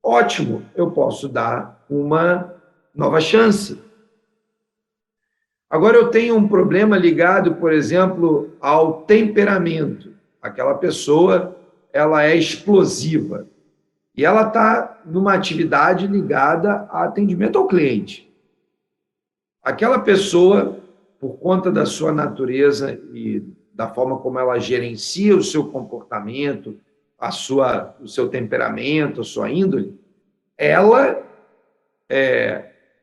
ótimo, eu posso dar uma nova chance. Agora, eu tenho um problema ligado, por exemplo, ao temperamento. Aquela pessoa, ela é explosiva e ela está numa atividade ligada a atendimento ao cliente. Aquela pessoa, por conta da sua natureza e da forma como ela gerencia o seu comportamento, o seu temperamento, a sua índole, ela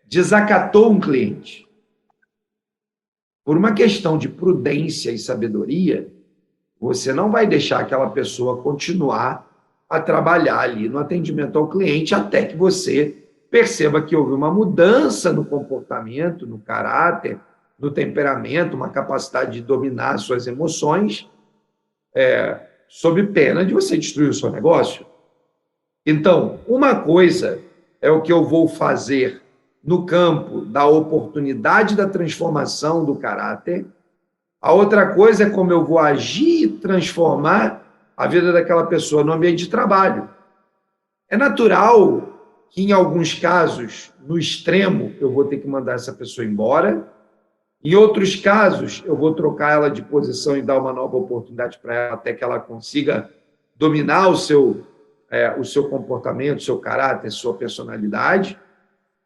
desacatou um cliente. Por uma questão de prudência e sabedoria, você não vai deixar aquela pessoa continuar a trabalhar ali no atendimento ao cliente até que você perceba que houve uma mudança no comportamento, no caráter, no temperamento, uma capacidade de dominar suas emoções, sob pena de você destruir o seu negócio. Então, uma coisa é o que eu vou fazer no campo da oportunidade da transformação do caráter, a outra coisa é como eu vou agir e transformar a vida daquela pessoa no ambiente de trabalho. É natural que, em alguns casos, no extremo, eu vou ter que mandar essa pessoa embora. Em outros casos, eu vou trocar ela de posição e dar uma nova oportunidade para ela até que ela consiga dominar o seu comportamento, o seu caráter, sua personalidade.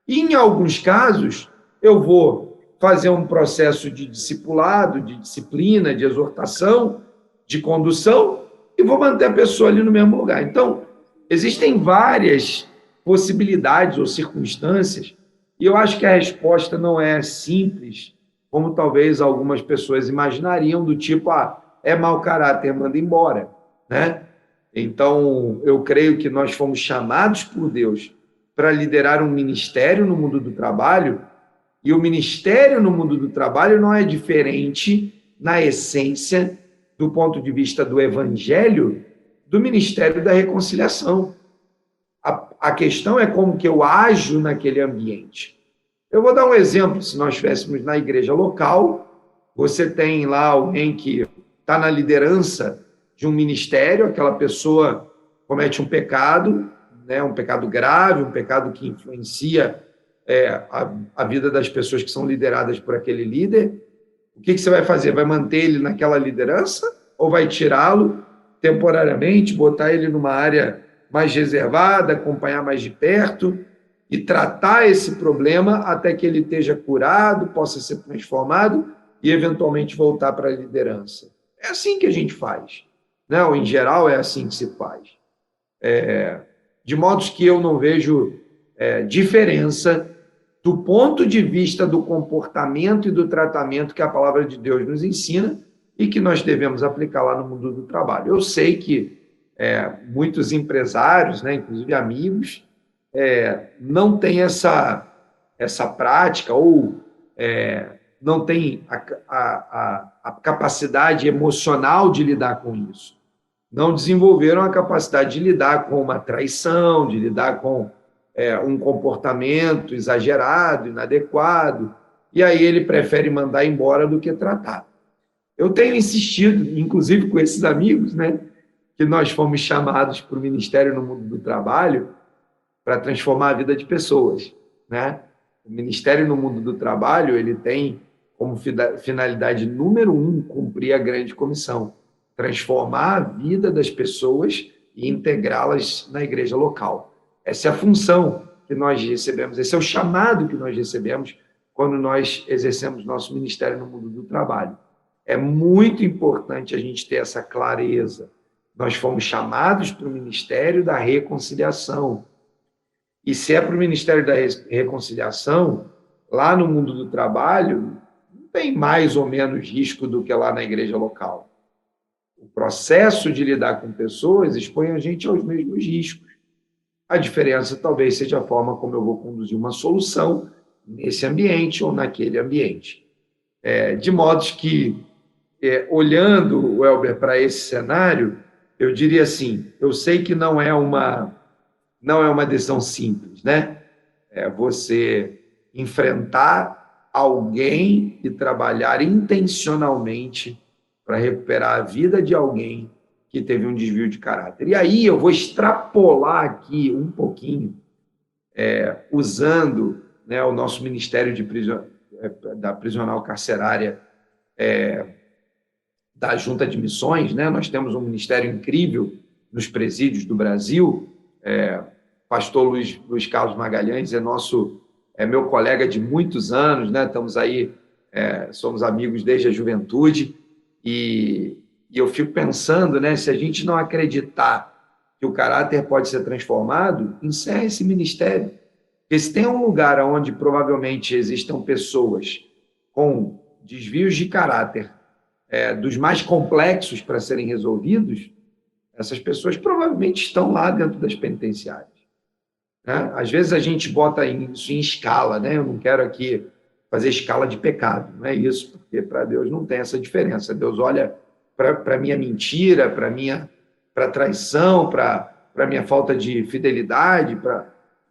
E, em alguns casos, eu vou fazer um processo de discipulado, de disciplina, de exortação, de condução, e vou manter a pessoa ali no mesmo lugar. Então, existem várias possibilidades ou circunstâncias, e eu acho que a resposta não é simples, como talvez algumas pessoas imaginariam, do tipo, é mau caráter, manda embora, né? Então, eu creio que nós fomos chamados por Deus para liderar um ministério no mundo do trabalho, e o ministério no mundo do trabalho não é diferente, na essência, do ponto de vista do evangelho, do ministério da reconciliação. A questão é como que eu ajo naquele ambiente. Eu vou dar um exemplo. Se nós estivéssemos na igreja local, você tem lá alguém que está na liderança de um ministério, aquela pessoa comete um pecado, né, um pecado grave, um pecado que influencia a vida das pessoas que são lideradas por aquele líder. O que você vai fazer? Vai manter ele naquela liderança ou vai tirá-lo temporariamente, botar ele numa área mais reservada, acompanhar mais de perto e tratar esse problema até que ele esteja curado, possa ser transformado e, eventualmente, voltar para a liderança? É assim que a gente faz, né? Ou, em geral, é assim que se faz. De modo que eu não vejo diferença do ponto de vista do comportamento e do tratamento que a palavra de Deus nos ensina e que nós devemos aplicar lá no mundo do trabalho. Eu sei que muitos empresários, né, inclusive amigos, não têm essa prática ou não têm a capacidade emocional de lidar com isso. Não desenvolveram a capacidade de lidar com uma traição, de lidar com um comportamento exagerado, inadequado, e aí ele prefere mandar embora do que tratar. Eu tenho insistido, inclusive com esses amigos, né, que nós fomos chamados para o ministério no mundo do trabalho para transformar a vida de pessoas, né? O ministério no mundo do trabalho, ele tem como finalidade número 1 cumprir a grande comissão, transformar a vida das pessoas e integrá-las na igreja local. Essa é a função que nós recebemos, esse é o chamado que nós recebemos quando nós exercemos nosso ministério no mundo do trabalho. É muito importante a gente ter essa clareza. Nós fomos chamados para o ministério da reconciliação. E se é para o ministério da reconciliação, lá no mundo do trabalho, não tem mais ou menos risco do que lá na igreja local. processo de lidar com pessoas expõe a gente aos mesmos riscos. A diferença talvez seja a forma como eu vou conduzir uma solução nesse ambiente ou naquele ambiente. De modo que, olhando, Welber, para esse cenário, eu diria assim, eu sei que não é uma decisão simples, né? É você enfrentar alguém e trabalhar intencionalmente para recuperar a vida de alguém que teve um desvio de caráter. E aí eu vou extrapolar aqui um pouquinho, usando, né, o nosso Ministério da Prisional Carcerária da Junta de Missões, né? Nós temos um ministério incrível nos presídios do Brasil. Pastor Luiz Carlos Magalhães é meu colega de muitos anos, né? Estamos aí, somos amigos desde a juventude, e eu fico pensando, né, se a gente não acreditar que o caráter pode ser transformado, encerra esse ministério. Porque se tem um lugar onde provavelmente existam pessoas com desvios de caráter dos mais complexos para serem resolvidos, essas pessoas provavelmente estão lá dentro das penitenciárias. Né? Às vezes a gente bota isso em escala, né? Eu não quero aqui fazer escala de pecado, não é isso, porque para Deus não tem essa diferença. Deus olha para a minha mentira, para a traição, para a minha falta de fidelidade,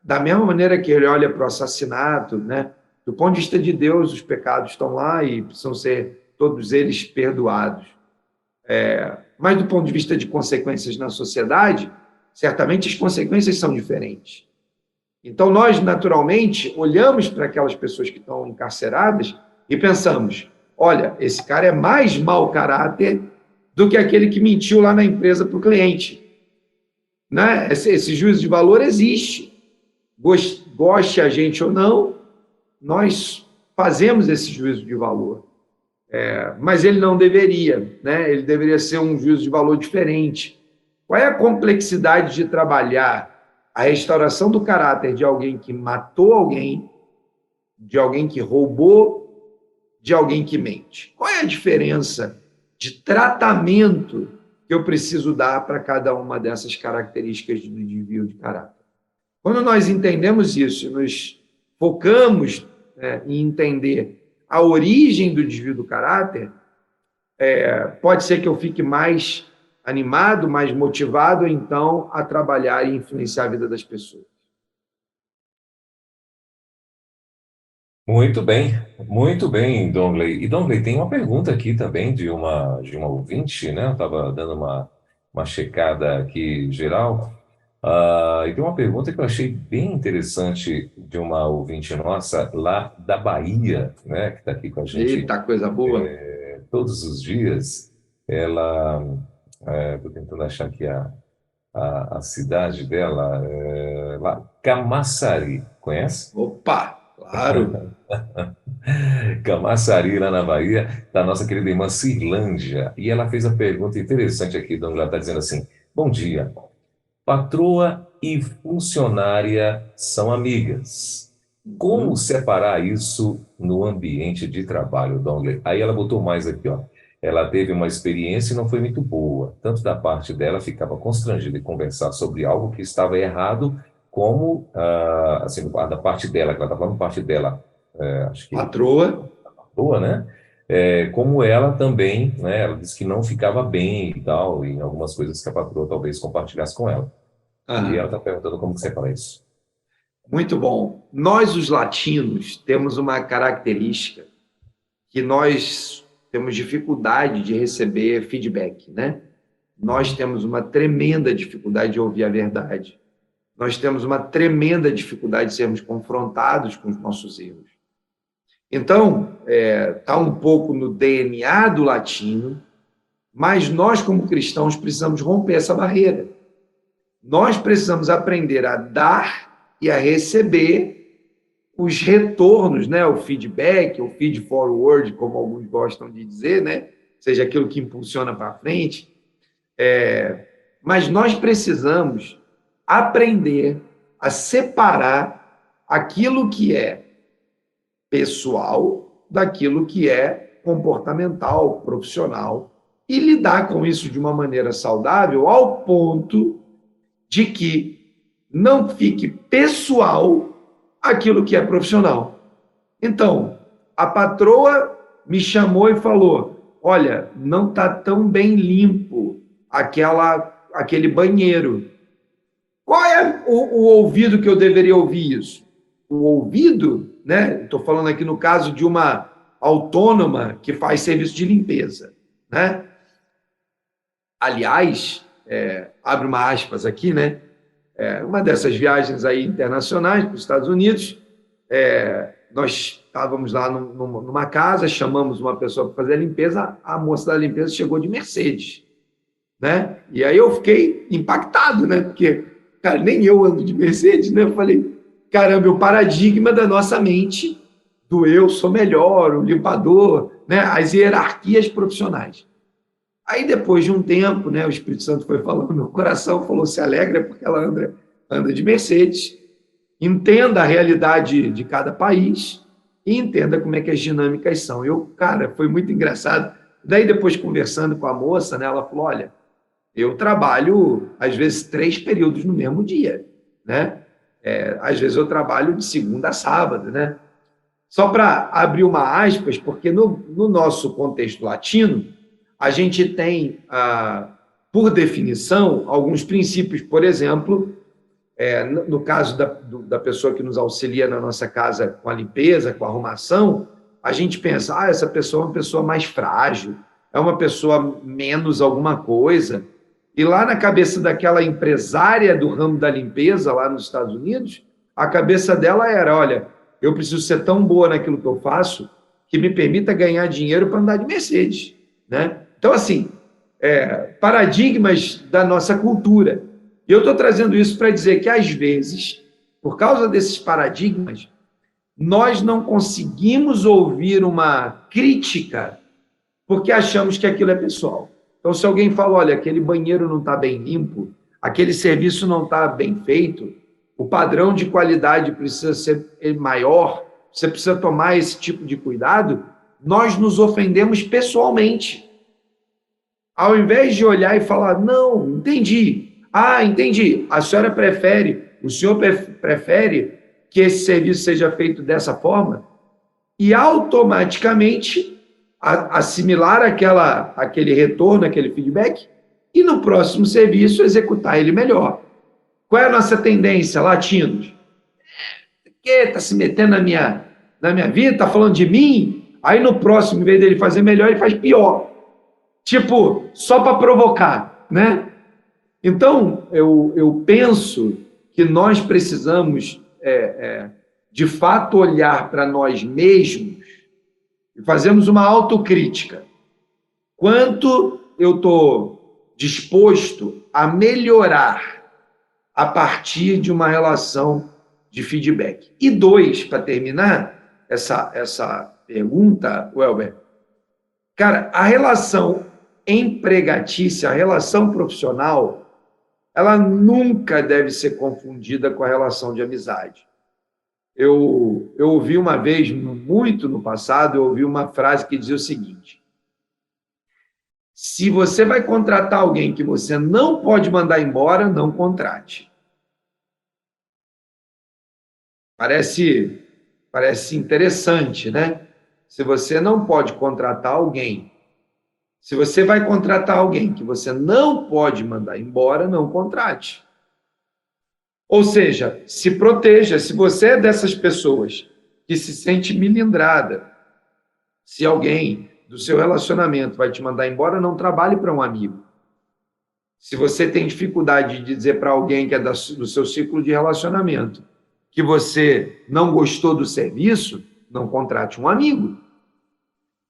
da mesma maneira que Ele olha para o assassinato, né? Do ponto de vista de Deus, os pecados estão lá e precisam ser todos eles perdoados. Mas do ponto de vista de consequências na sociedade, certamente as consequências são diferentes. Então, nós, naturalmente, olhamos para aquelas pessoas que estão encarceradas e pensamos, olha, esse cara é mais mau caráter do que aquele que mentiu lá na empresa para o cliente. Né? Esse juízo de valor existe. Goste a gente ou não, nós fazemos esse juízo de valor. Mas ele não deveria, né? Ele deveria ser um juízo de valor diferente. Qual é a complexidade de trabalhar a restauração do caráter de alguém que matou alguém, de alguém que roubou, de alguém que mente? Qual é a diferença de tratamento que eu preciso dar para cada uma dessas características do desvio de caráter? Quando nós entendemos isso, nos focamos em entender a origem do desvio do caráter, pode ser que eu fique mais animado, mais motivado, então, a trabalhar e influenciar a vida das pessoas. Muito bem, Dongley. E, Dongley, tem uma pergunta aqui também de uma ouvinte, né? Eu estava dando uma checada aqui geral. E tem uma pergunta que eu achei bem interessante de uma ouvinte nossa lá da Bahia, né? Que está aqui com a gente. Eita, coisa boa! Todos os dias. Ela... Estou tentando achar aqui a cidade dela. Lá, Camaçari. Conhece? Opa, claro! Camaçari, lá na Bahia, da nossa querida irmã Cirlândia. E ela fez a pergunta interessante aqui, Dom, ela está dizendo assim: bom dia, patroa e funcionária são amigas. Como separar isso no ambiente de trabalho, Dongley? Aí ela botou mais aqui, ó. Ela teve uma experiência e não foi muito boa. Tanto da parte dela, ficava constrangida em conversar sobre algo que estava errado, como, assim, da parte dela, que ela está falando parte dela, acho que... Patroa, né? Como ela também, né? Ela disse que não ficava bem e tal, em algumas coisas que a patroa talvez compartilhasse com ela. E ela está perguntando como que você fala isso. Muito bom. Nós, os latinos, temos uma característica que nós temos dificuldade de receber feedback, né? Nós temos uma tremenda dificuldade de ouvir a verdade. Nós temos uma tremenda dificuldade de sermos confrontados com os nossos erros. Então, está um pouco no DNA do latino, mas nós, como cristãos, precisamos romper essa barreira. Nós precisamos aprender a dar e a receber os retornos, né? O feedback, o feed forward, como alguns gostam de dizer, né? Seja aquilo que impulsiona para frente. Mas nós precisamos aprender a separar aquilo que é pessoal daquilo que é comportamental, profissional e lidar com isso de uma maneira saudável, ao ponto de que não fique pessoal aquilo que é profissional. Então, a patroa me chamou e falou: olha, não está tão bem limpo aquele banheiro. Qual é o ouvido que eu deveria ouvir isso? O ouvido, né? Estou falando aqui no caso de uma autônoma que faz serviço de limpeza, né? Aliás, abre uma aspas aqui, né? Uma dessas viagens aí internacionais para os Estados Unidos, nós estávamos lá numa casa, chamamos uma pessoa para fazer a limpeza, a moça da limpeza chegou de Mercedes, né? E aí eu fiquei impactado, né? Porque, cara, nem eu ando de Mercedes, né? Eu falei, caramba, o paradigma da nossa mente do eu sou melhor, o limpador, né? As hierarquias profissionais. Aí, depois de um tempo, né, o Espírito Santo foi falando no meu coração, falou, se alegra porque ela anda de Mercedes, entenda a realidade de cada país e entenda como é que as dinâmicas são. Cara, foi muito engraçado. Daí, depois, conversando com a moça, né, ela falou, olha, eu trabalho, às vezes, 3 períodos no mesmo dia, né? Às vezes eu trabalho de segunda a sábado, né? Só para abrir uma aspas, porque no nosso contexto latino, a gente tem, por definição, alguns princípios. Por exemplo, no caso da pessoa que nos auxilia na nossa casa com a limpeza, com a arrumação, a gente pensa, essa pessoa é uma pessoa mais frágil, é uma pessoa menos alguma coisa. E lá na cabeça daquela empresária do ramo da limpeza, lá nos Estados Unidos, a cabeça dela era, olha, eu preciso ser tão boa naquilo que eu faço que me permita ganhar dinheiro para andar de Mercedes, né? Então, assim, paradigmas da nossa cultura. E eu estou trazendo isso para dizer que, às vezes, por causa desses paradigmas, nós não conseguimos ouvir uma crítica porque achamos que aquilo é pessoal. Então, se alguém fala, olha, aquele banheiro não está bem limpo, aquele serviço não está bem feito, o padrão de qualidade precisa ser maior, você precisa tomar esse tipo de cuidado, nós nos ofendemos pessoalmente. Ao invés de olhar e falar, não, entendi. Entendi. O senhor prefere que esse serviço seja feito dessa forma? E automaticamente assimilar aquele retorno, aquele feedback, e no próximo serviço executar ele melhor. Qual é a nossa tendência, latinos? Está se metendo na minha vida, está falando de mim? Aí no próximo, em vez dele fazer melhor, ele faz pior. Tipo, só para provocar, né? Então, eu penso que nós precisamos, de fato, olhar para nós mesmos e fazermos uma autocrítica. Quanto eu estou disposto a melhorar a partir de uma relação de feedback? E 2, para terminar essa pergunta, Welber, cara, a relação empregatícia, a relação profissional, ela nunca deve ser confundida com a relação de amizade. Eu ouvi uma vez, muito no passado, eu ouvi uma frase que dizia o seguinte: se você vai contratar alguém que você não pode mandar embora, não contrate. Parece interessante, né? Se você não pode contratar alguém, se você vai contratar alguém que você não pode mandar embora, não contrate. Ou seja, se proteja. Se você é dessas pessoas que se sente milindrada, se alguém do seu relacionamento vai te mandar embora, não trabalhe para um amigo. Se você tem dificuldade de dizer para alguém que é do seu ciclo de relacionamento que você não gostou do serviço, não contrate um amigo.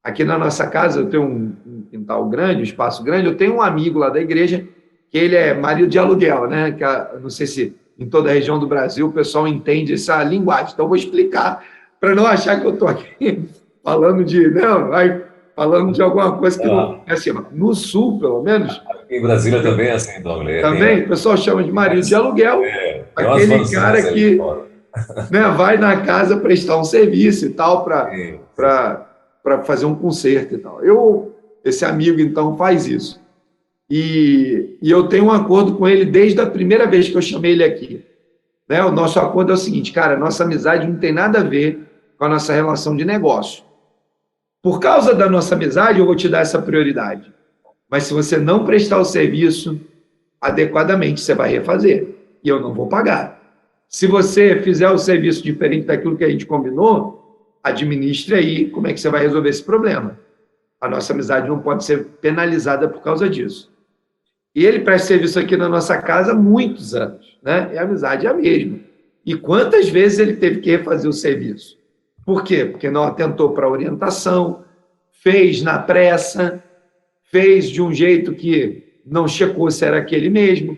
Aqui na nossa casa, eu tenho um quintal grande, um espaço grande, eu tenho um amigo lá da igreja, que ele é marido de aluguel, né? Que não sei se em toda a região do Brasil o pessoal entende essa linguagem, então eu vou explicar, para não achar que eu estou aqui falando de alguma coisa que não é assim. No Sul, pelo menos. Aqui em Brasília também é assim, Douglas. Também, o pessoal chama de marido de aluguel, aquele cara que vai na casa prestar um serviço e tal, para fazer um conserto e tal. esse amigo, então, faz isso. E eu tenho um acordo com ele desde a primeira vez que eu chamei ele aqui. Né? O nosso acordo é o seguinte, cara, nossa amizade não tem nada a ver com a nossa relação de negócio. Por causa da nossa amizade, eu vou te dar essa prioridade. Mas se você não prestar o serviço adequadamente, você vai refazer. E eu não vou pagar. Se você fizer o serviço diferente daquilo que a gente combinou, administre aí como é que você vai resolver esse problema. A nossa amizade não pode ser penalizada por causa disso. E ele presta serviço aqui na nossa casa há muitos anos, né? E a amizade é a mesma. E quantas vezes ele teve que refazer o serviço? Por quê? Porque não atentou para a orientação, fez na pressa, fez de um jeito que não checou se era aquele mesmo.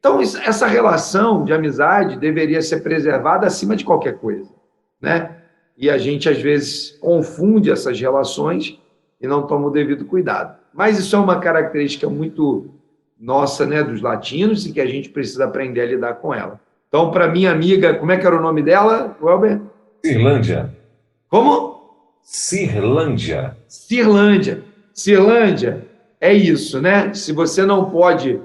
Então, essa relação de amizade deveria ser preservada acima de qualquer coisa, né? E a gente, às vezes, confunde essas relações e não toma o devido cuidado. Mas isso é uma característica muito nossa, né, dos latinos, e que a gente precisa aprender a lidar com ela. Então, para minha amiga, como é que era o nome dela, Welber? Cirlândia. Como? Cirlândia. Cirlândia. Cirlândia é isso, né? Se você não pode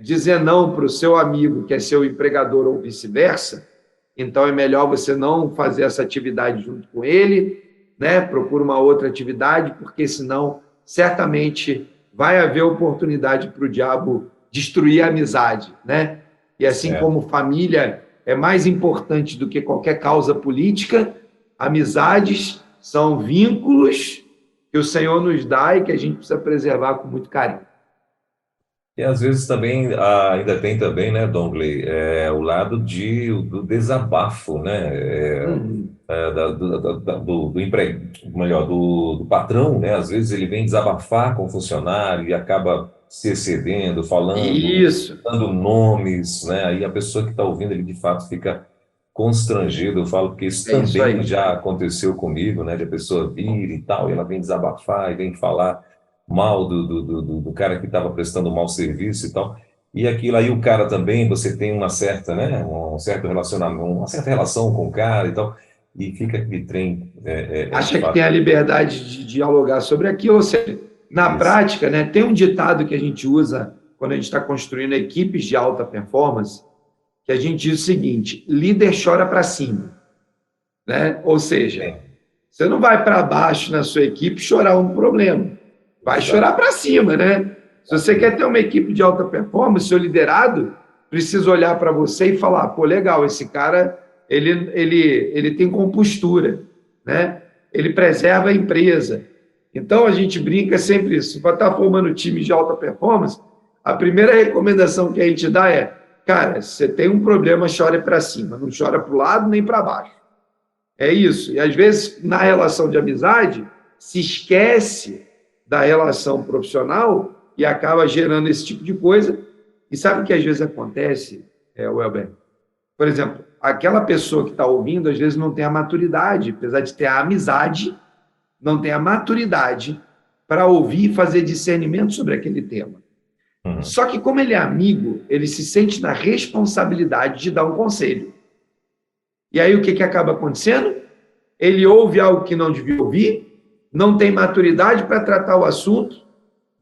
dizer não para o seu amigo, que é seu empregador, ou vice-versa, então é melhor você não fazer essa atividade junto com ele, né? Procura uma outra atividade, porque senão, certamente, vai haver oportunidade para o diabo destruir a amizade, né? E assim como família é mais importante do que qualquer causa política, amizades são vínculos que o Senhor nos dá e que a gente precisa preservar com muito carinho. E às vezes também, ainda tem também, né, Dongley, o lado do desabafo, né? Do patrão, né? Às vezes ele vem desabafar com o funcionário e acaba se excedendo, dando nomes, né? Aí a pessoa que está ouvindo, ele de fato fica constrangido. Eu falo que isso também já aconteceu comigo, né? De a pessoa vir e tal, e ela vem desabafar e vem falar mal do cara que estava prestando um mau serviço e tal. E aquilo aí, o cara também, você tem uma certa, né? Um certo relacionamento, uma certa relação com o cara e tal. E fica aquele trem. Acha que tem a liberdade de dialogar sobre aquilo, ou seja, na prática, né, tem um ditado que a gente usa quando a gente está construindo equipes de alta performance, que a gente diz o seguinte: líder chora para cima. Né? Ou seja, você não vai para baixo na sua equipe chorar um problema, vai chorar para cima. Né? Se você quer ter uma equipe de alta performance, seu liderado precisa olhar para você e falar: pô, legal, esse cara ele tem compostura, né? Ele preserva a empresa. Então, a gente brinca sempre isso. Para estar formando times de alta performance, a primeira recomendação que a gente dá é: cara, se você tem um problema, chore para cima, não chora para o lado nem para baixo. É isso. E, às vezes, na relação de amizade, se esquece da relação profissional e acaba gerando esse tipo de coisa. E sabe o que às vezes acontece, Welber? Por exemplo, aquela pessoa que está ouvindo, às vezes, não tem a maturidade, apesar de ter a amizade, não tem a maturidade para ouvir e fazer discernimento sobre aquele tema. Só que, como ele é amigo, ele se sente na responsabilidade de dar um conselho. E aí, o que acaba acontecendo? Ele ouve algo que não devia ouvir, não tem maturidade para tratar o assunto,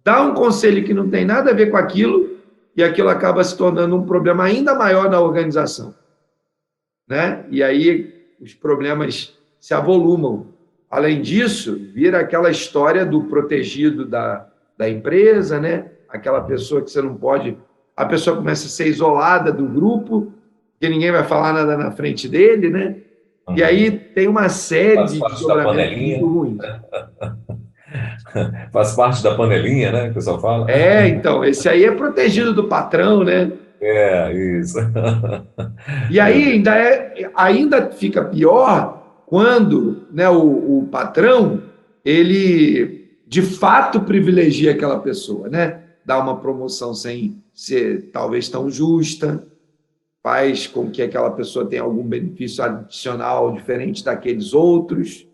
dá um conselho que não tem nada a ver com aquilo, e aquilo acaba se tornando um problema ainda maior na organização. Né? E aí, os problemas se avolumam. Além disso, vira aquela história do protegido da empresa, né? Aquela pessoa que você não pode... A pessoa começa a ser isolada do grupo, que ninguém vai falar nada na frente dele, né? E aí tem uma série de desdobramentos muito ruins. Faz parte da panelinha, né? Que o pessoal fala. Então, esse aí é protegido do patrão, né? Isso. E aí ainda fica pior quando, né, o patrão, ele de fato privilegia aquela pessoa, né? Dá uma promoção sem ser talvez tão justa, faz com que aquela pessoa tenha algum benefício adicional diferente daqueles outros.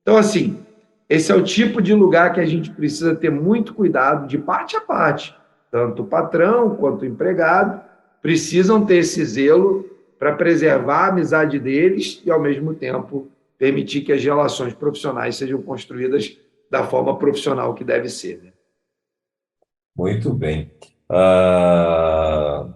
Então, assim, esse é o tipo de lugar que a gente precisa ter muito cuidado de parte a parte. Tanto o patrão quanto o empregado precisam ter esse zelo para preservar a amizade deles e, ao mesmo tempo, permitir que as relações profissionais sejam construídas da forma profissional que deve ser, né? Muito bem.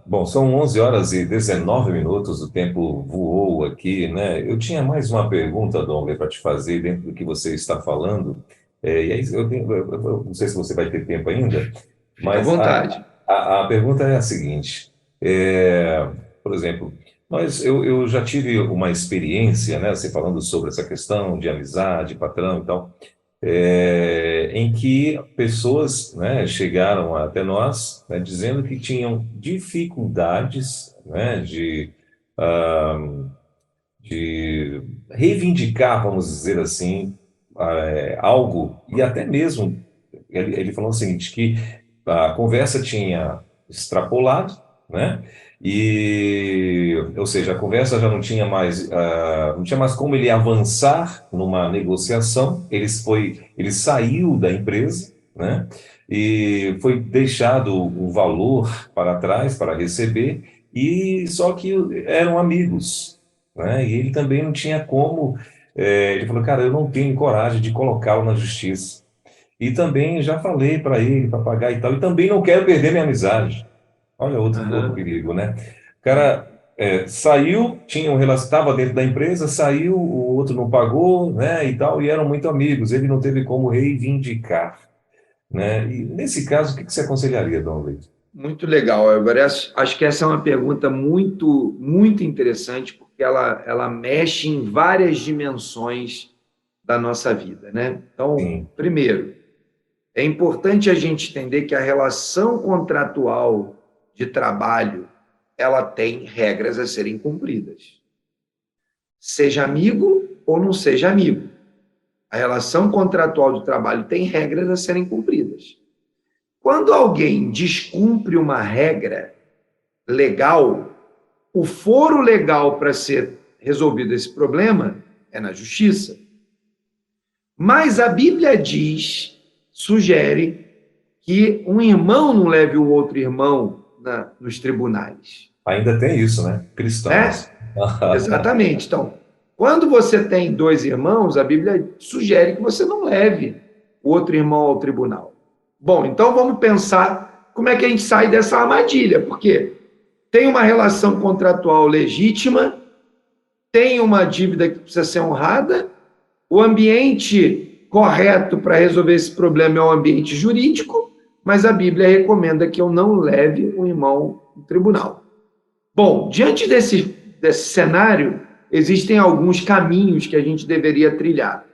Bom, são 11 horas e 19 minutos, o tempo voou aqui, né? Eu tinha mais uma pergunta, Dom, para te fazer dentro do que você está falando. E aí eu não sei se você vai ter tempo ainda, Fica à mas vontade. a pergunta é a seguinte: por exemplo, eu já tive uma experiência, né? Você falando sobre essa questão de amizade, patrão e tal, em que pessoas, né, chegaram até nós, né, dizendo que tinham dificuldades, né, ah, de reivindicar, vamos dizer assim, algo, e até mesmo, ele falou o seguinte, que a conversa tinha extrapolado, né? Ou seja, a conversa já não tinha mais, não tinha mais como ele avançar numa negociação. Ele saiu da empresa, né? E foi deixado o valor para trás para receber, e só que eram amigos, né? E ele também não tinha como. Ele falou, cara, eu não tenho coragem de colocá-lo na justiça. E também já falei para ele para pagar e tal, e também não quero perder minha amizade. Olha, outro Aham. perigo, né? O cara saiu, tinha um relação, estava dentro da empresa, saiu, o outro não pagou, né, e tal, e eram muito amigos. Ele não teve como reivindicar, né? E nesse caso, o que você aconselharia, Dom Luiz? Muito legal. Agora, acho que essa é uma pergunta muito, muito interessante, porque ela mexe em várias dimensões da nossa vida, né? Então, Sim, primeiro, é importante a gente entender que a relação contratual de trabalho, ela tem regras a serem cumpridas. Seja amigo ou não seja amigo. A relação contratual de trabalho tem regras a serem cumpridas. Quando alguém descumpre uma regra legal, o foro legal para ser resolvido esse problema é na justiça. Mas a Bíblia sugere que um irmão não leve o outro irmão nos tribunais, ainda tem isso, né? né? Cristãos. Exatamente. Então, quando você tem dois irmãos, a Bíblia sugere que você não leve o outro irmão ao tribunal. Bom, então vamos pensar como é que a gente sai dessa armadilha, porque tem uma relação contratual legítima, tem uma dívida que precisa ser honrada, o ambiente correto para resolver esse problema é o ambiente jurídico, mas a Bíblia recomenda que eu não leve o irmão ao tribunal. Bom, diante desse cenário, existem alguns caminhos que a gente deveria trilhar.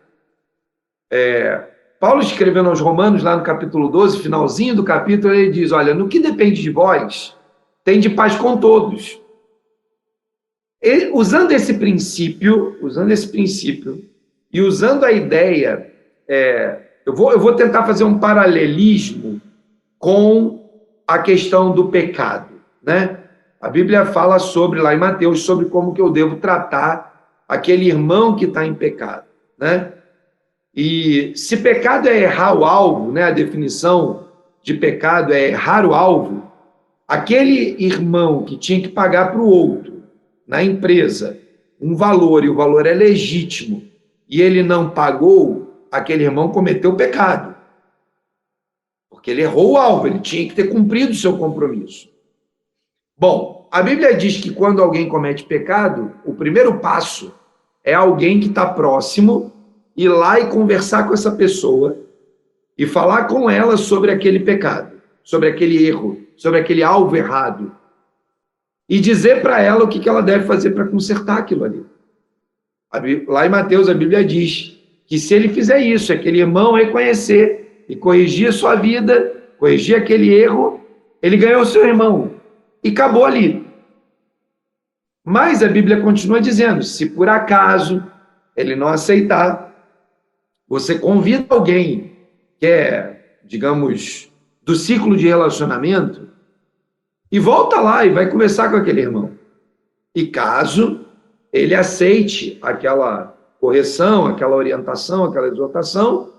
Paulo, escrevendo aos Romanos, lá no capítulo 12, finalzinho do capítulo, ele diz, olha, no que depende de vós, tem de paz com todos. Usando esse princípio e usando a ideia, eu vou tentar fazer um paralelismo com a questão do pecado, né? A Bíblia fala lá em Mateus, sobre como que eu devo tratar aquele irmão que está em pecado, né? E se pecado é errar o alvo, né? A definição de pecado é errar o alvo, aquele irmão que tinha que pagar para o outro, na empresa, um valor, e o valor é legítimo, e ele não pagou, aquele irmão cometeu pecado. Porque ele errou o alvo, ele tinha que ter cumprido o seu compromisso. Bom, a Bíblia diz que quando alguém comete pecado, o primeiro passo é alguém que está próximo ir lá e conversar com essa pessoa e falar com ela sobre aquele pecado, sobre aquele erro, sobre aquele alvo errado, e dizer para ela o que ela deve fazer para consertar aquilo ali. Lá em Mateus, a Bíblia diz que se ele fizer isso, aquele irmão reconhecer e corrigir a sua vida, corrigir aquele erro, ele ganhou o seu irmão e acabou ali. Mas a Bíblia continua dizendo, se por acaso ele não aceitar, você convida alguém que é, digamos, do ciclo de relacionamento e volta lá e vai conversar com aquele irmão. E caso ele aceite aquela correção, aquela orientação, aquela exortação,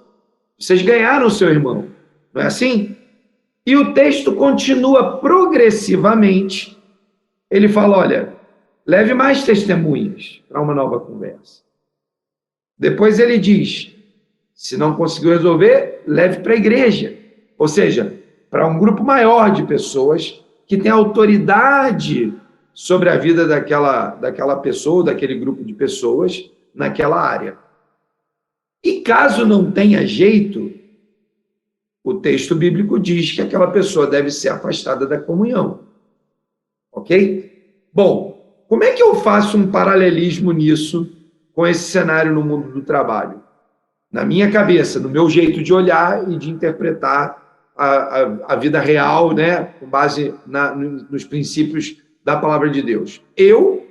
vocês ganharam o seu irmão. Não é assim? E o texto continua progressivamente. Ele fala, olha, leve mais testemunhas para uma nova conversa. Depois ele diz, Se não conseguiu resolver, leve para a igreja. Ou seja, para um grupo maior de pessoas que tem autoridade sobre a vida daquela pessoa, daquele grupo de pessoas naquela área. E caso não tenha jeito, o texto bíblico diz que aquela pessoa deve ser afastada da comunhão. Ok? Bom, como é que eu faço um paralelismo nisso com esse cenário no mundo do trabalho? Na minha cabeça, no meu jeito de olhar e de interpretar a vida real, né, com base nos princípios da palavra de Deus. Eu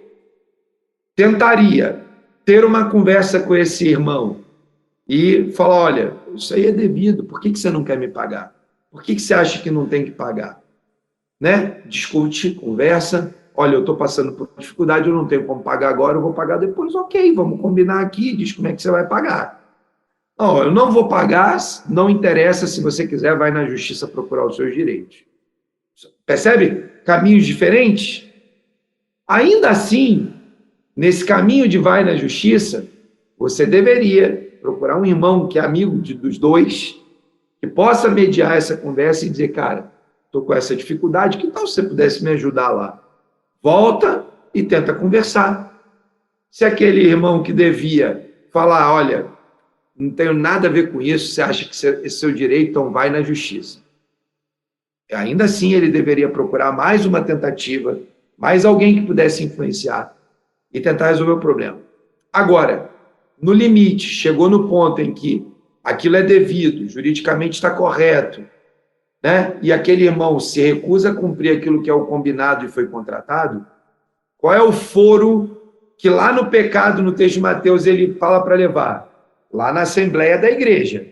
tentaria ter uma conversa com esse irmão e falar, olha, isso aí é devido, por que você não quer me pagar? Por que você acha que não tem que pagar? Né? Discute, conversa, olha, eu estou passando por dificuldade, eu não tenho como pagar agora, eu vou pagar depois, ok, vamos combinar aqui, diz como é que você vai pagar. Não, eu não vou pagar, não interessa, se você quiser, vai na justiça procurar os seus direitos. Percebe? Caminhos diferentes? Ainda assim, nesse caminho de vai na justiça, você deveria procurar um irmão que é amigo dos dois, que possa mediar essa conversa e dizer, cara, estou com essa dificuldade, que tal se você pudesse me ajudar lá? Volta e tenta conversar. Se aquele irmão que devia falar, olha, não tenho nada a ver com isso, você acha que esse é seu direito, então vai na justiça. Ainda assim, ele deveria procurar mais uma tentativa, mais alguém que pudesse influenciar e tentar resolver o problema. Agora, no limite, chegou no ponto em que aquilo é devido, juridicamente está correto, né? E aquele irmão se recusa a cumprir aquilo que é o combinado e foi contratado, qual é o foro que lá no pecado, no texto de Mateus, ele fala para levar? Lá na assembleia da igreja.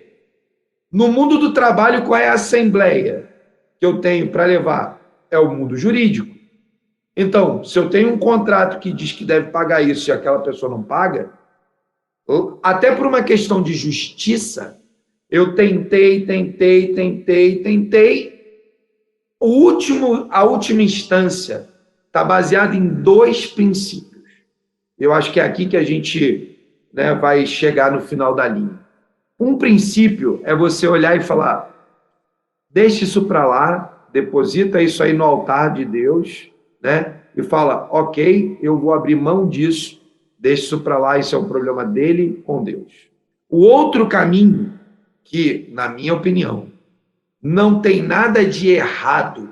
No mundo do trabalho, qual é a assembleia que eu tenho para levar? É o mundo jurídico. Então, se eu tenho um contrato que diz que deve pagar isso e aquela pessoa não paga, até por uma questão de justiça, eu tentei. A última instância está baseada em 2 princípios. Eu acho que é aqui que a gente, né, vai chegar no final da linha. Um princípio é você olhar e falar, deixa isso para lá, deposita isso aí no altar de Deus, né? E fala, ok, eu vou abrir mão disso, deixa isso para lá, isso é um problema dele com Deus. O outro caminho, que, na minha opinião, não tem nada de errado,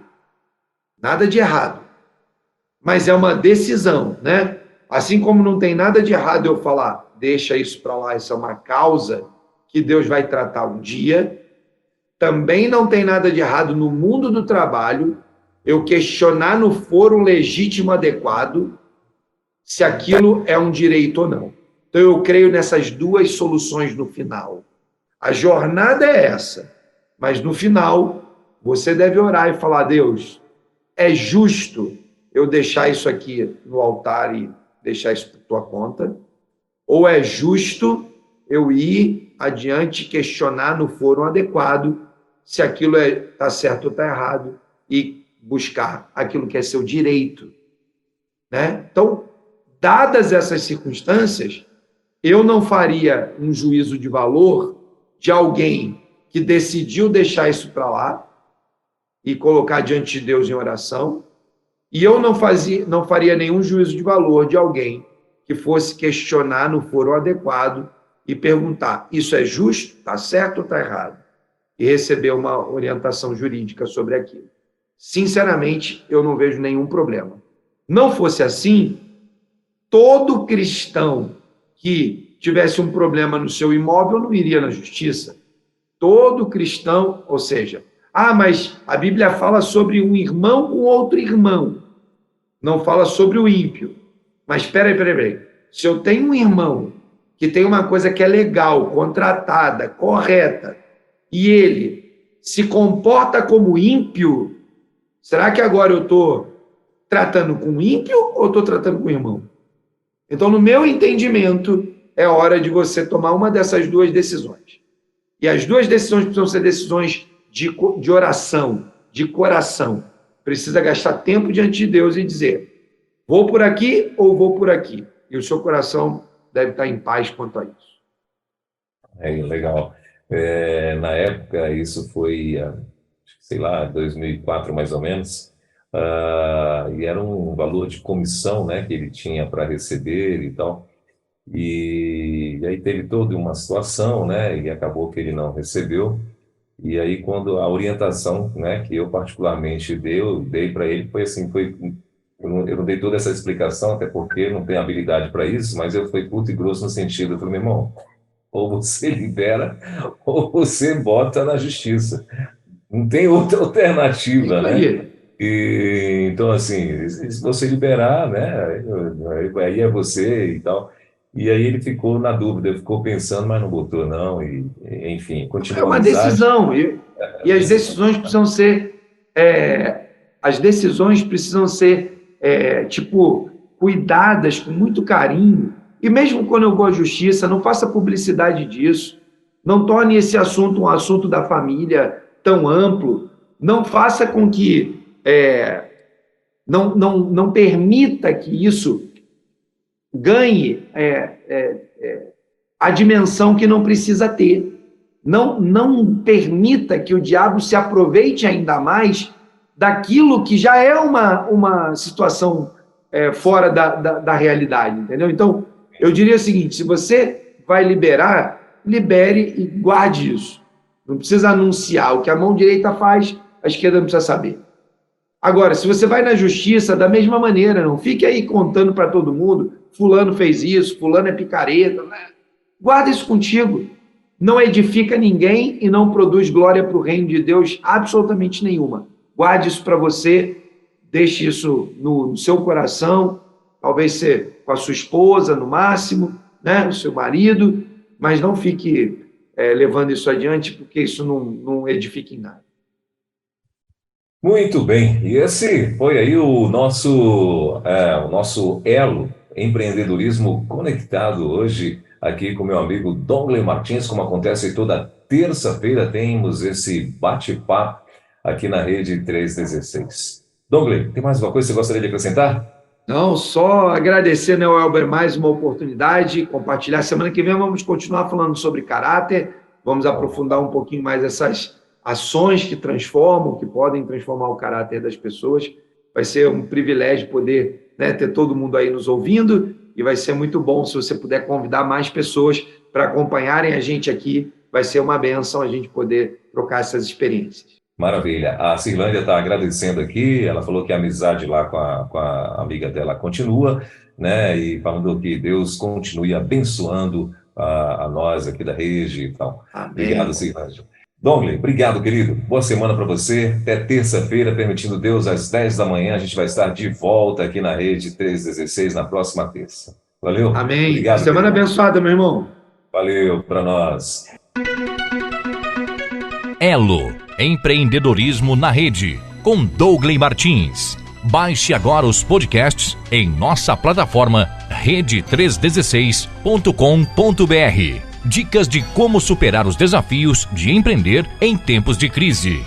mas é uma decisão, né? Assim como não tem nada de errado eu falar, deixa isso para lá, isso é uma causa que Deus vai tratar um dia, também não tem nada de errado no mundo do trabalho eu questionar no foro legítimo adequado se aquilo é um direito ou não. Então eu creio nessas 2 soluções no final. A jornada é essa, mas no final você deve orar e falar, Deus, é justo eu deixar isso aqui no altar e deixar isso por tua conta? Ou é justo eu ir adiante e questionar no fórum adequado se aquilo está certo ou está errado e buscar aquilo que é seu direito, né? Então, dadas essas circunstâncias, eu não faria um juízo de valor de alguém que decidiu deixar isso para lá e colocar diante de Deus em oração, e eu não faria nenhum juízo de valor de alguém que fosse questionar no foro adequado e perguntar, isso é justo, está certo ou está errado? E receber uma orientação jurídica sobre aquilo. Sinceramente, eu não vejo nenhum problema. Não fosse assim, todo cristão que tivesse um problema no seu imóvel não iria na justiça. Todo cristão, ou seja, mas a Bíblia fala sobre um irmão com outro irmão, não fala sobre o ímpio. Mas espera aí. Se eu tenho um irmão que tem uma coisa que é legal, contratada, correta, e ele se comporta como ímpio, será que agora eu estou tratando com ímpio ou estou tratando com irmão? Então, no meu entendimento, é hora de você tomar uma dessas 2 decisões. E as 2 decisões precisam ser decisões de oração, de coração. Precisa gastar tempo diante de Deus e dizer, vou por aqui ou vou por aqui? E o seu coração deve estar em paz quanto a isso. Legal. Na época, isso foi, sei lá, 2004 mais ou menos, e era um valor de comissão, né, que ele tinha para receber e tal. E aí teve toda uma situação, né, e acabou que ele não recebeu. E aí, quando a orientação, né, que eu particularmente dei para ele, foi assim, eu não dei toda essa explicação, até porque não tenho habilidade para isso, mas eu fui curto e grosso no sentido, eu falei, meu irmão, ou você libera, ou você bota na justiça. Não tem outra alternativa, Isso né? aí. Então, assim, se você liberar, né, aí é você e tal. E aí ele ficou na dúvida, ficou pensando, mas não botou, não. Enfim, É continuou a uma amizade. decisão, e as decisões precisam ser, as decisões precisam ser, tipo, cuidadas com muito carinho. E mesmo quando eu vou à justiça, não faça publicidade disso, não torne esse assunto um assunto da família tão amplo, não faça com que, não permita que isso ganhe a dimensão que não precisa ter. Não permita que o diabo se aproveite ainda mais daquilo que já é uma situação fora da realidade, entendeu? Então, eu diria o seguinte, se você vai liberar, libere e guarde isso. Não precisa anunciar. O que a mão direita faz, a esquerda não precisa saber. Agora, se você vai na justiça, da mesma maneira, não fique aí contando para todo mundo, fulano fez isso, fulano é picareta, né? Guarda isso contigo. Não edifica ninguém e não produz glória para o reino de Deus absolutamente nenhuma. Guarde isso para você, deixe isso no seu coração, talvez ser com a sua esposa, no máximo, né? O seu marido, mas não fique levando isso adiante, porque isso não edifica em nada. Muito bem, e esse foi aí o nosso elo empreendedorismo conectado hoje aqui com meu amigo Dongley Martins, como acontece toda terça-feira, temos esse bate-papo aqui na Rede 316. Dongley, tem mais uma coisa que você gostaria de acrescentar? Não, só agradecer, né, Elber, mais uma oportunidade, compartilhar. Semana que vem vamos continuar falando sobre caráter, vamos aprofundar um pouquinho mais essas ações que transformam, que podem transformar o caráter das pessoas. Vai ser um privilégio poder, né, ter todo mundo aí nos ouvindo e vai ser muito bom se você puder convidar mais pessoas para acompanharem a gente aqui. Vai ser uma bênção a gente poder trocar essas experiências. Maravilha. A Cirlândia está agradecendo aqui, ela falou que a amizade lá com a amiga dela continua, né, e falando que Deus continue abençoando a nós aqui da rede e tal. Amém. Obrigado, Cirlândia. Dongley, obrigado, querido. Boa semana para você. Até terça-feira, permitindo Deus, às 10 da manhã, a gente vai estar de volta aqui na Rede 316 na próxima terça. Valeu? Amém. Obrigado, Semana querido. abençoada, meu irmão. Valeu para nós. Elo, empreendedorismo na rede, com Dongley Martins. Baixe agora os podcasts em nossa plataforma rede316.com.br. Dicas de como superar os desafios de empreender em tempos de crise.